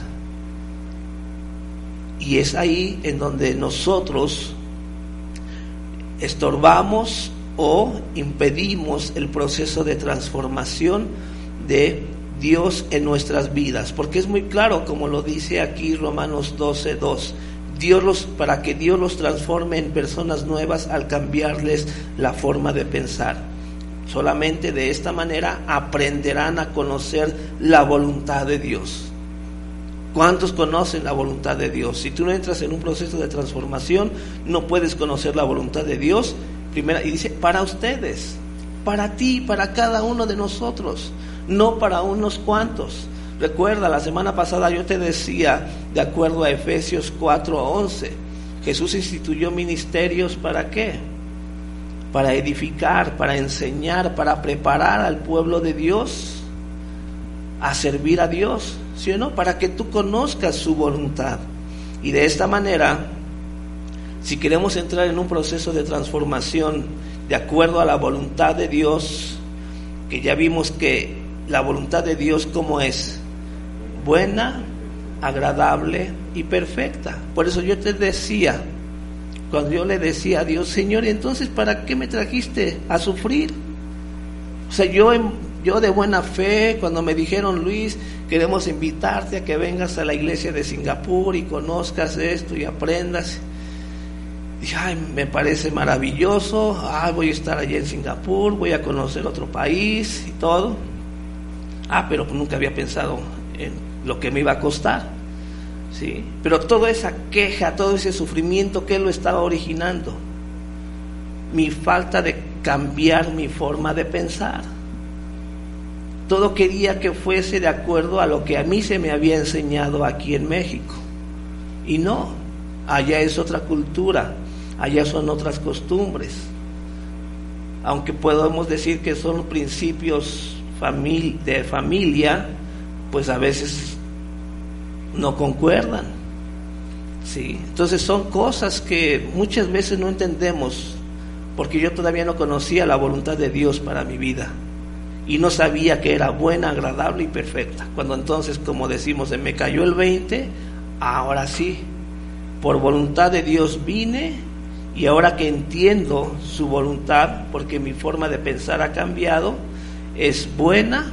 S1: Y es ahí en donde nosotros estorbamos o impedimos el proceso de transformación de Dios en nuestras vidas, porque es muy claro, como lo dice aquí Romanos 12:2, para que Dios los transforme en personas nuevas al cambiarles la forma de pensar. Solamente de esta manera aprenderán a conocer la voluntad de Dios. ¿Cuántos conocen la voluntad de Dios? Si tú no entras en un proceso de transformación, no puedes conocer la voluntad de Dios primera, y dice, para ustedes, para ti, para cada uno de nosotros, no para unos cuantos. Recuerda, la semana pasada yo te decía, de acuerdo a Efesios 4:11, Jesús instituyó ministerios, ¿para qué? Para edificar, para enseñar, para preparar al pueblo de Dios a servir a Dios, ¿sí o no? Para que tú conozcas su voluntad. Y de esta manera, si queremos entrar en un proceso de transformación de acuerdo a la voluntad de Dios, que ya vimos que la voluntad de Dios, ¿cómo es? Buena, agradable y perfecta. Por eso yo te decía, cuando yo le decía a Dios, Señor, entonces ¿para qué me trajiste a sufrir? O sea, yo de buena fe, cuando me dijeron, Luis, queremos invitarte a que vengas a la iglesia de Singapur y conozcas esto y aprendas. Dije, ay, me parece maravilloso, voy a estar allí en Singapur, voy a conocer otro país y todo. Pero nunca había pensado en lo que me iba a costar, ¿sí? Pero toda esa queja, todo ese sufrimiento, ¿qué lo estaba originando? Mi falta de cambiar mi forma de pensar. Todo quería que fuese de acuerdo a lo que a mí se me había enseñado aquí en México. Y no, allá es otra cultura, allá son otras costumbres. Aunque podemos decir que son principios de familia, pues a veces no concuerdan, ¿sí? Entonces son cosas que muchas veces no entendemos, porque yo todavía no conocía la voluntad de Dios para mi vida y no sabía que era buena, agradable y perfecta. Cuando entonces, como decimos, se me cayó el 20, ahora sí, por voluntad de Dios vine, y ahora que entiendo su voluntad, porque mi forma de pensar ha cambiado, es buena,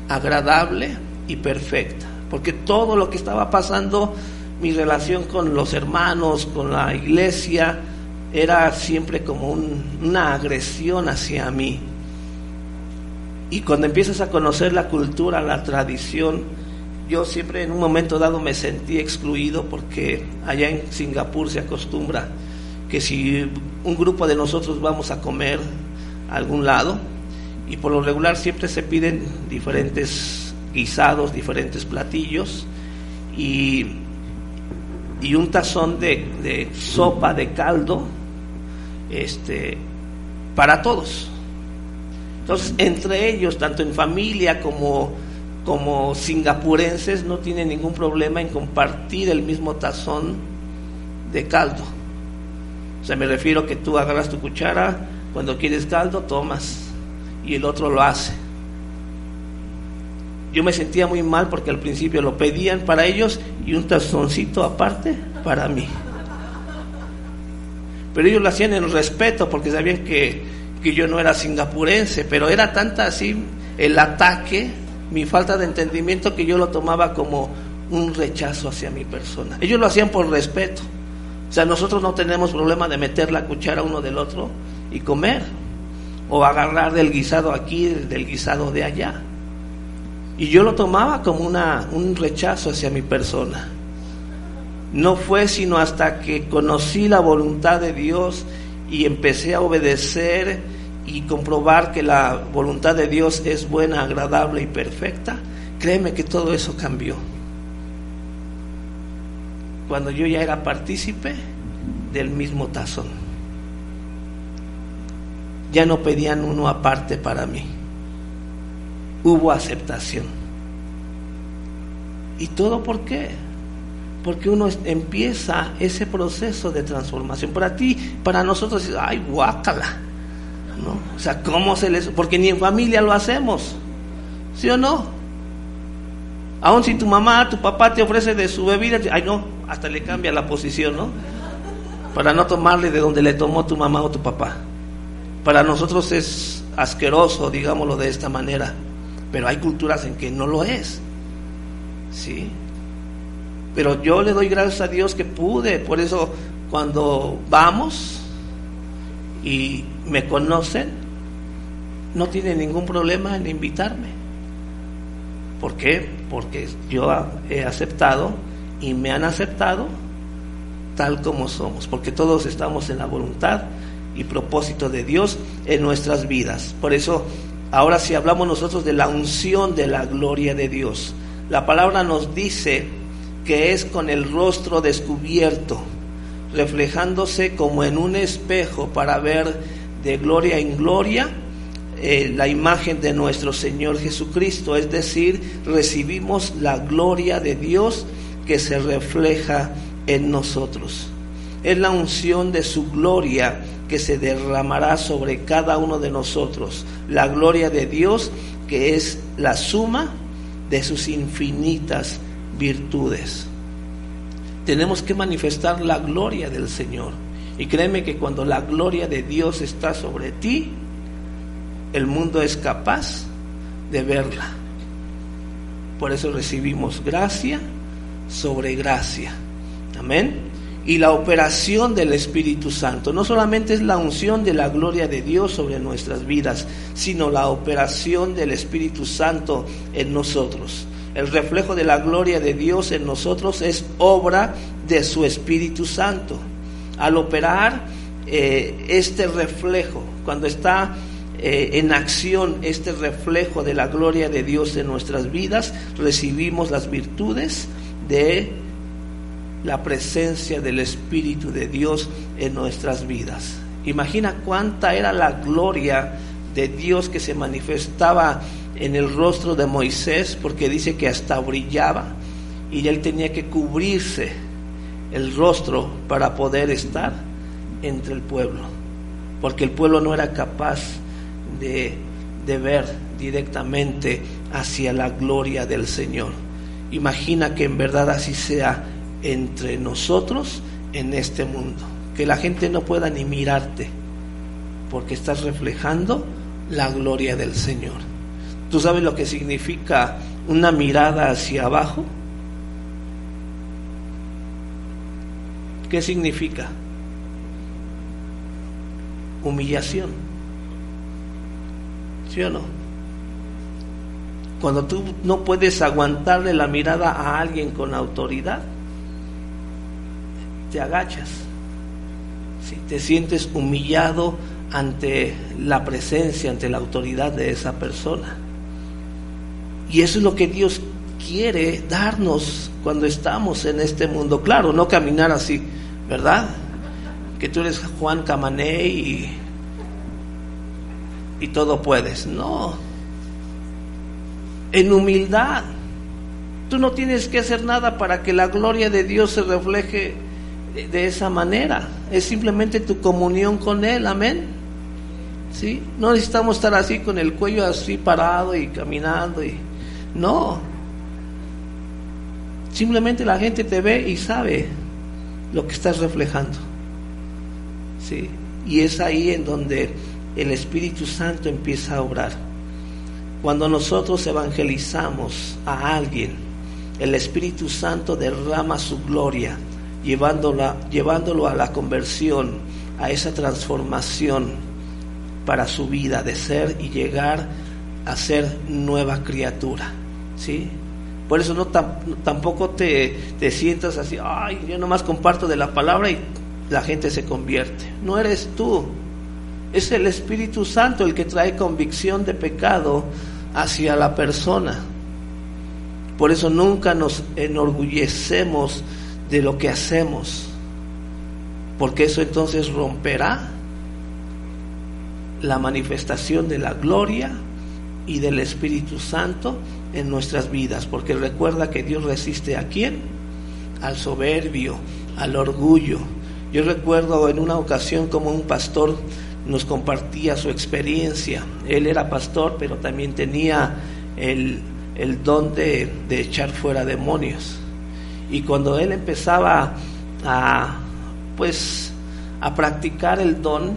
S1: agradable y perfecta. Porque todo lo que estaba pasando, mi relación con los hermanos, con la iglesia, era siempre como una agresión hacia mí. Y cuando empiezas a conocer la cultura, la tradición, yo siempre en un momento dado me sentí excluido, porque allá en Singapur se acostumbra que si un grupo de nosotros vamos a comer a algún lado, y por lo regular siempre se piden diferentes guisados, diferentes platillos y un tazón de sopa, de caldo, para todos. Entonces, entre ellos, tanto en familia como singapurenses, no tienen ningún problema en compartir el mismo tazón de caldo. O sea, me refiero que tú agarras tu cuchara, cuando quieres caldo, tomas, y el otro lo hace. Yo me sentía muy mal porque al principio lo pedían para ellos y un tazoncito aparte para mí. Pero ellos lo hacían en respeto, porque sabían que yo no era singapurense, pero era tanta así el ataque, mi falta de entendimiento, que yo lo tomaba como un rechazo hacia mi persona. Ellos lo hacían por respeto. O sea, nosotros no tenemos problema de meter la cuchara uno del otro y comer, o agarrar del guisado aquí, del guisado de allá. Y yo lo tomaba como un rechazo hacia mi persona. No fue sino hasta que conocí la voluntad de Dios y empecé a obedecer y comprobar que la voluntad de Dios es buena, agradable y perfecta, créeme que todo eso cambió. Cuando yo ya era partícipe del mismo tazón, ya no pedían uno aparte para mí, hubo aceptación. ¿Y todo por qué? Porque uno empieza ese proceso de transformación. Para ti, para nosotros, ay, guácala, ¿no? O sea, ¿cómo se les...? Porque ni en familia lo hacemos, ¿sí o no? Aun si tu mamá, tu papá te ofrece de su bebida, ay no, hasta le cambia la posición, ¿no? Para no tomarle de donde le tomó tu mamá o tu papá. Para nosotros es asqueroso, digámoslo de esta manera, pero hay culturas en que no lo es, ¿sí? Pero yo le doy gracias a Dios que pude. Por eso cuando vamos y me conocen, no tienen ningún problema en invitarme. ¿Por qué? Porque yo he aceptado y me han aceptado tal como somos, porque todos estamos en la voluntad y propósito de Dios en nuestras vidas. Por eso, ahora si hablamos nosotros de la unción de la gloria de Dios, la palabra nos dice que es con el rostro descubierto, reflejándose como en un espejo para ver de gloria en gloria la imagen de nuestro Señor Jesucristo, es decir, recibimos la gloria de Dios que se refleja en nosotros. Es la unción de su gloria que se derramará sobre cada uno de nosotros, la gloria de Dios que es la suma de sus infinitas virtudes. Tenemos que manifestar la gloria del Señor, y créeme que cuando la gloria de Dios está sobre ti, el mundo es capaz de verla. Por eso recibimos gracia sobre gracia. Amén. Y la operación del Espíritu Santo no solamente es la unción de la gloria de Dios sobre nuestras vidas, sino la operación del Espíritu Santo en nosotros. El reflejo de la gloria de Dios en nosotros es obra de su Espíritu Santo. Al operar este reflejo, cuando está en acción este reflejo de la gloria de Dios en nuestras vidas, recibimos las virtudes de la presencia del Espíritu de Dios en nuestras vidas. Imagina cuánta era la gloria de Dios que se manifestaba en el rostro de Moisés, porque dice que hasta brillaba y él tenía que cubrirse el rostro para poder estar entre el pueblo, porque el pueblo no era capaz de ver directamente hacia la gloria del Señor. Imagina que en verdad así sea entre nosotros en este mundo, que la gente no pueda ni mirarte porque estás reflejando la gloria del Señor. ¿Tú sabes lo que significa una mirada hacia abajo? ¿Qué significa? Humillación. ¿Sí o no? Cuando tú no puedes aguantarle la mirada a alguien con autoridad, te agachas, ¿sí? Te sientes humillado ante la presencia, ante la autoridad de esa persona. Y eso es lo que Dios quiere darnos cuando estamos en este mundo. Claro, no caminar así, ¿verdad? Que tú eres Juan Camané y todo puedes. No, en humildad. Tú no tienes que hacer nada para que la gloria de Dios se refleje de esa manera. Es simplemente tu comunión con Él. Amén. ¿Sí? No necesitamos estar así con el cuello así parado y caminando no. Simplemente la gente te ve y sabe lo que estás reflejando. ¿Sí? Y es ahí en donde el Espíritu Santo empieza a obrar. Cuando nosotros evangelizamos a alguien, el Espíritu Santo derrama su gloria, llevándolo a la conversión, a esa transformación para su vida, de ser y llegar a ser nueva criatura. ¿Sí? Por eso tampoco te sientas así, ay, yo nomás comparto de la palabra y la gente se convierte. No eres tú, es el Espíritu Santo el que trae convicción de pecado hacia la persona. Por eso nunca nos enorgullecemos de lo que hacemos, porque eso entonces romperá la manifestación de la gloria y del Espíritu Santo en nuestras vidas. Porque recuerda que Dios resiste ¿a quién? Al soberbio, al orgullo. Yo recuerdo en una ocasión como un pastor nos compartía su experiencia. Él era pastor, pero también tenía el don de echar fuera demonios. Y cuando él empezaba a practicar el don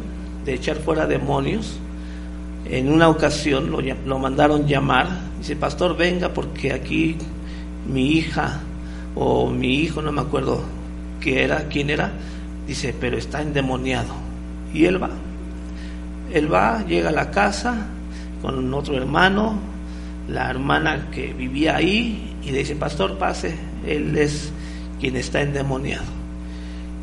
S1: de echar fuera demonios, en una ocasión lo mandaron llamar. Dice: pastor, venga, porque aquí mi hija o mi hijo, no me acuerdo quién era, dice, pero está endemoniado. Y él va, llega a la casa con otro hermano, la hermana que vivía ahí, y le dice: pastor, pase, él es quien está endemoniado.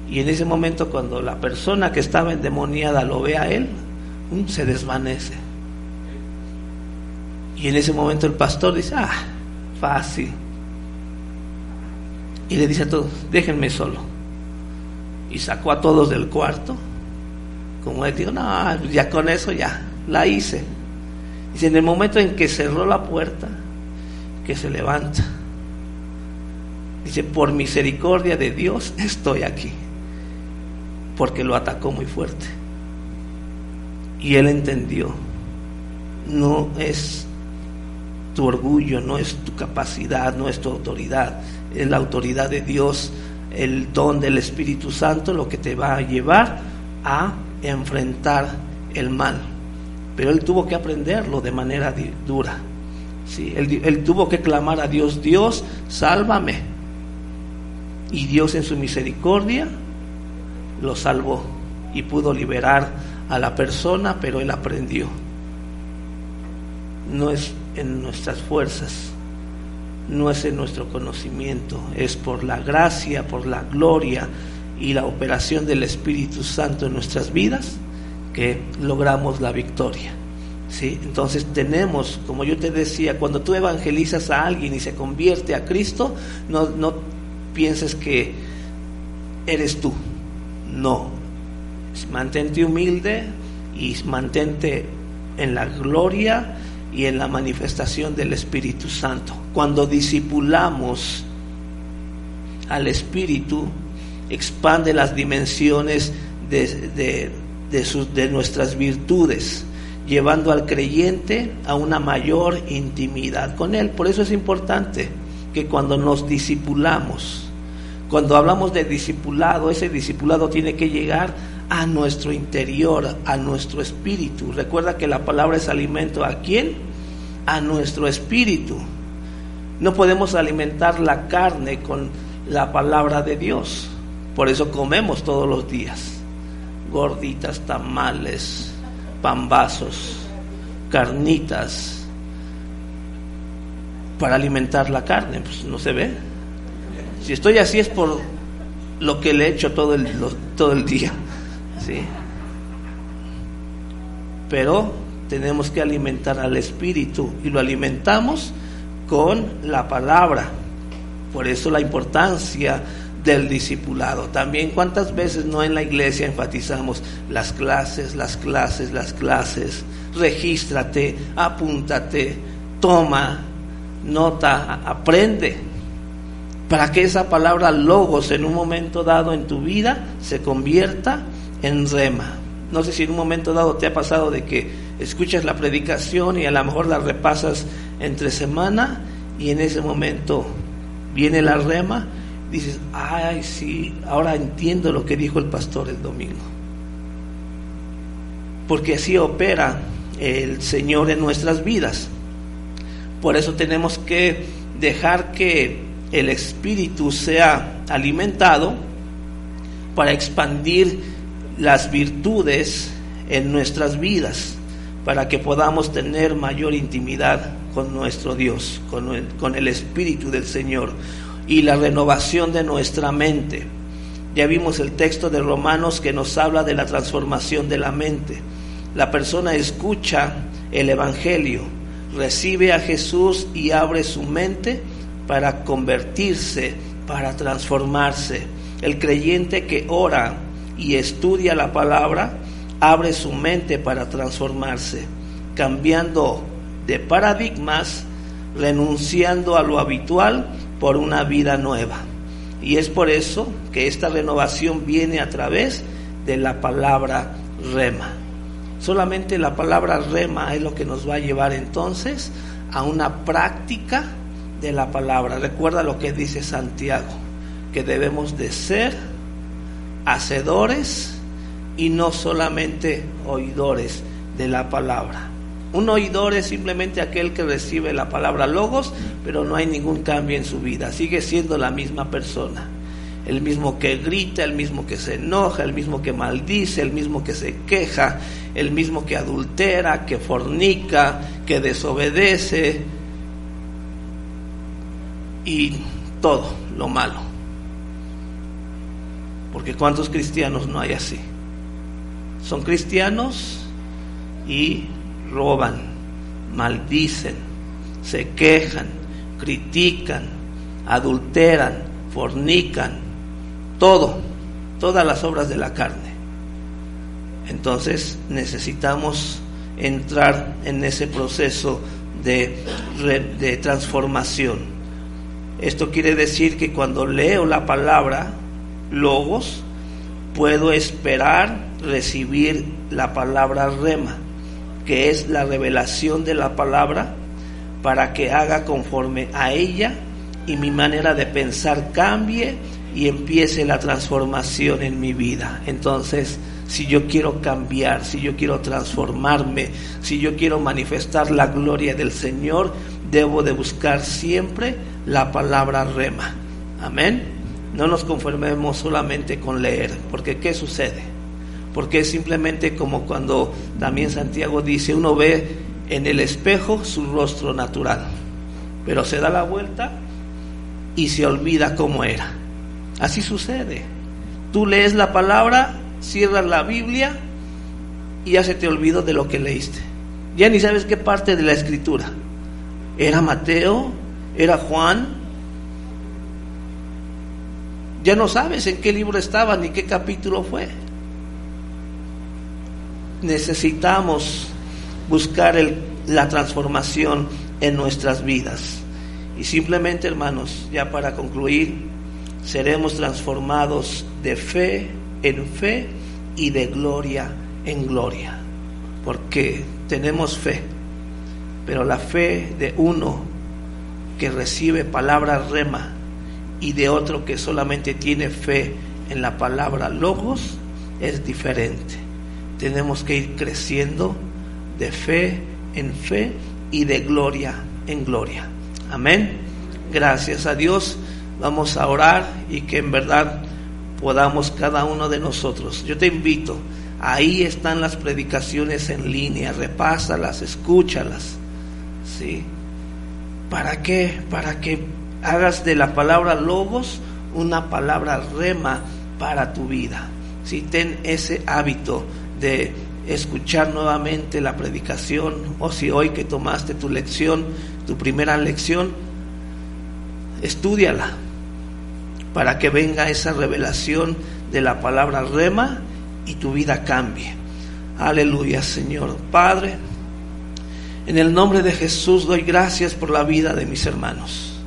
S1: Y en ese momento, cuando la persona que estaba endemoniada lo ve a él, se desvanece. Y en ese momento el pastor dice: fácil. Y le dice a todos: déjenme solo. Y sacó a todos del cuarto. Como él dijo: no, ya con eso ya la hice. Dice: en el momento en que cerró la puerta, que se levanta, dice: por misericordia de Dios estoy aquí, porque lo atacó muy fuerte. Y él entendió: no es tu orgullo, no es tu capacidad, no es tu autoridad, es la autoridad de Dios, el don del Espíritu Santo, lo que te va a llevar a enfrentar el mal. Pero él tuvo que aprenderlo de manera dura. Sí, él tuvo que clamar a Dios: Dios, sálvame. Y Dios, en su misericordia, lo salvó y pudo liberar a la persona. Pero él aprendió: no es en nuestras fuerzas, no es en nuestro conocimiento, es por la gracia, por la gloria y la operación del Espíritu Santo en nuestras vidas que logramos la victoria. ¿Sí? Entonces tenemos, como yo te decía, cuando tú evangelizas a alguien y se convierte a Cristo, no pienses que eres tú. No, mantente humilde y mantente en la gloria y en la manifestación del Espíritu Santo. Cuando discipulamos al Espíritu, expande las dimensiones de nuestras virtudes, llevando al creyente a una mayor intimidad con Él. Por eso es importante que cuando nos discipulamos, cuando hablamos de discipulado, ese discipulado tiene que llegar a nuestro interior, a nuestro espíritu. Recuerda que la palabra es alimento. ¿A quién? A nuestro espíritu. No podemos alimentar la carne con la palabra de Dios. Por eso comemos todos los días gorditas, tamales, pambazos, carnitas, para alimentar la carne. Pues no se ve. Si estoy así es por lo que le he hecho todo el día, ¿sí? Pero tenemos que alimentar al espíritu, y lo alimentamos con la palabra. Por eso la importancia del discipulado. También, ¿cuántas veces no en la iglesia enfatizamos las clases? Regístrate, apúntate, toma nota, aprende, para que esa palabra logos en un momento dado en tu vida se convierta en rema. No sé si en un momento dado te ha pasado de que escuchas la predicación y a lo mejor la repasas entre semana, y en ese momento viene la rema. Dices: ay, sí, ahora entiendo lo que dijo el pastor el domingo. Porque así opera el Señor en nuestras vidas. Por eso tenemos que dejar que el espíritu sea alimentado para expandir las virtudes en nuestras vidas, para que podamos tener mayor intimidad con nuestro Dios, con el Espíritu del Señor, y la renovación de nuestra mente. Ya vimos el texto de Romanos que nos habla de la transformación de la mente. La persona escucha el Evangelio, recibe a Jesús y abre su mente para convertirse, para transformarse. El creyente que ora y estudia la palabra abre su mente para transformarse, cambiando de paradigmas, renunciando a lo habitual por una vida nueva. Y es por eso que esta renovación viene a través de la palabra rema. Solamente la palabra rema es lo que nos va a llevar entonces a una práctica de la palabra. Recuerda lo que dice Santiago, que debemos de ser hacedores y no solamente oidores de la palabra. Un oidor es simplemente aquel que recibe la palabra logos, pero no hay ningún cambio en su vida. Sigue siendo la misma persona. El mismo que grita, el mismo que se enoja, el mismo que maldice, el mismo que se queja, el mismo que adultera, que fornica, que desobedece, y todo lo malo. Porque ¿cuántos cristianos no hay así? Son cristianos y roban, maldicen, se quejan, critican, adulteran, fornican, todas las obras de la carne. Entonces necesitamos entrar en ese proceso de transformación. Esto quiere decir que cuando leo la palabra logos, puedo esperar recibir la palabra rema, que es la revelación de la palabra, para que haga conforme a ella y mi manera de pensar cambie y empiece la transformación en mi vida. Entonces, si yo quiero cambiar, si yo quiero transformarme, si yo quiero manifestar la gloria del Señor, debo de buscar siempre la palabra rema. Amén. No nos conformemos solamente con leer, porque ¿qué sucede? Porque es simplemente como cuando también Santiago dice, uno ve en el espejo su rostro natural, pero se da la vuelta y se olvida cómo era. Así sucede. Tú lees la palabra, cierras la Biblia y ya se te olvidó de lo que leíste. Ya ni sabes qué parte de la escritura. ¿Era Mateo? ¿Era Juan? Ya no sabes en qué libro estaba ni qué capítulo fue. Necesitamos buscar la transformación en nuestras vidas. Y simplemente, hermanos, ya para concluir, seremos transformados de fe en fe y de gloria en gloria, porque tenemos fe, pero la fe de uno que recibe palabra rema y de otro que solamente tiene fe en la palabra logos es diferente. Tenemos que ir creciendo de fe en fe y de gloria en gloria. Amén. Gracias a Dios. Vamos a orar y que en verdad podamos cada uno de nosotros. Yo te invito, ahí están las predicaciones en línea, repásalas, escúchalas, ¿sí? ¿Para qué? Para que hagas de la palabra logos una palabra rema para tu vida. Si ten ese hábito de escuchar nuevamente la predicación, o si hoy que tomaste tu lección, tu primera lección, estúdiala para que venga esa revelación de la palabra rema y tu vida cambie. Aleluya, Señor. Padre, en el nombre de Jesús doy gracias por la vida de mis hermanos,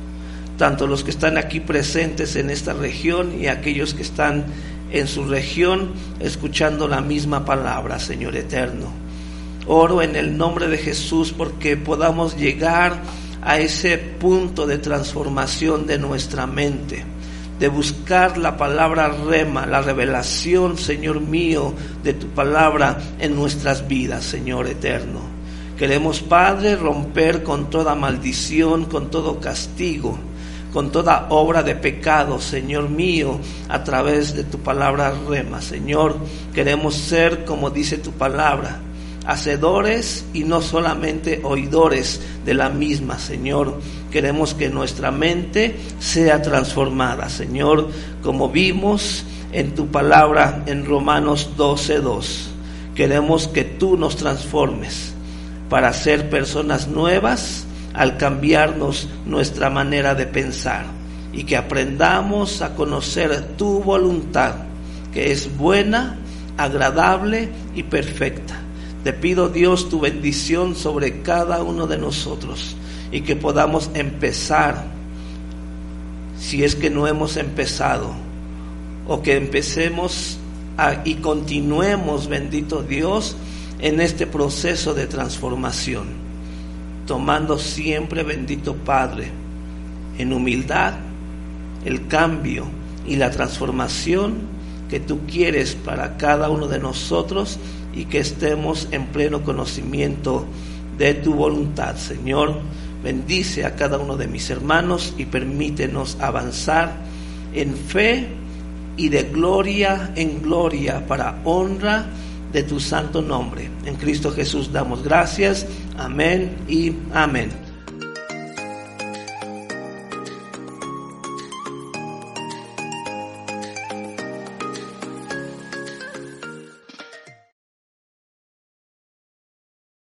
S1: tanto los que están aquí presentes en esta región y aquellos que están en su región escuchando la misma palabra, Señor eterno. Oro en el nombre de Jesús porque podamos llegar a ese punto de transformación de nuestra mente, de buscar la palabra rema, la revelación, Señor mío, de tu palabra en nuestras vidas, Señor eterno. Queremos, Padre, romper con toda maldición, con todo castigo, con toda obra de pecado, Señor mío, a través de tu palabra rema. Señor, queremos ser, como dice tu palabra, hacedores y no solamente oidores de la misma, Señor. Queremos que nuestra mente sea transformada, Señor, como vimos en tu palabra en Romanos 12:2. Queremos que tú nos transformes para ser personas nuevas al cambiarnos nuestra manera de pensar, y que aprendamos a conocer tu voluntad, que es buena, agradable y perfecta. Te pido, Dios, tu bendición sobre cada uno de nosotros, y que podamos empezar, si es que no hemos empezado, o que empecemos y continuemos, bendito Dios, en este proceso de transformación, tomando siempre, bendito Padre, en humildad, el cambio y la transformación que tú quieres para cada uno de nosotros, y que estemos en pleno conocimiento de tu voluntad. Señor, bendice a cada uno de mis hermanos y permítenos avanzar en fe y de gloria en gloria para honra de tu santo nombre. En Cristo Jesús damos gracias. Amén y amén.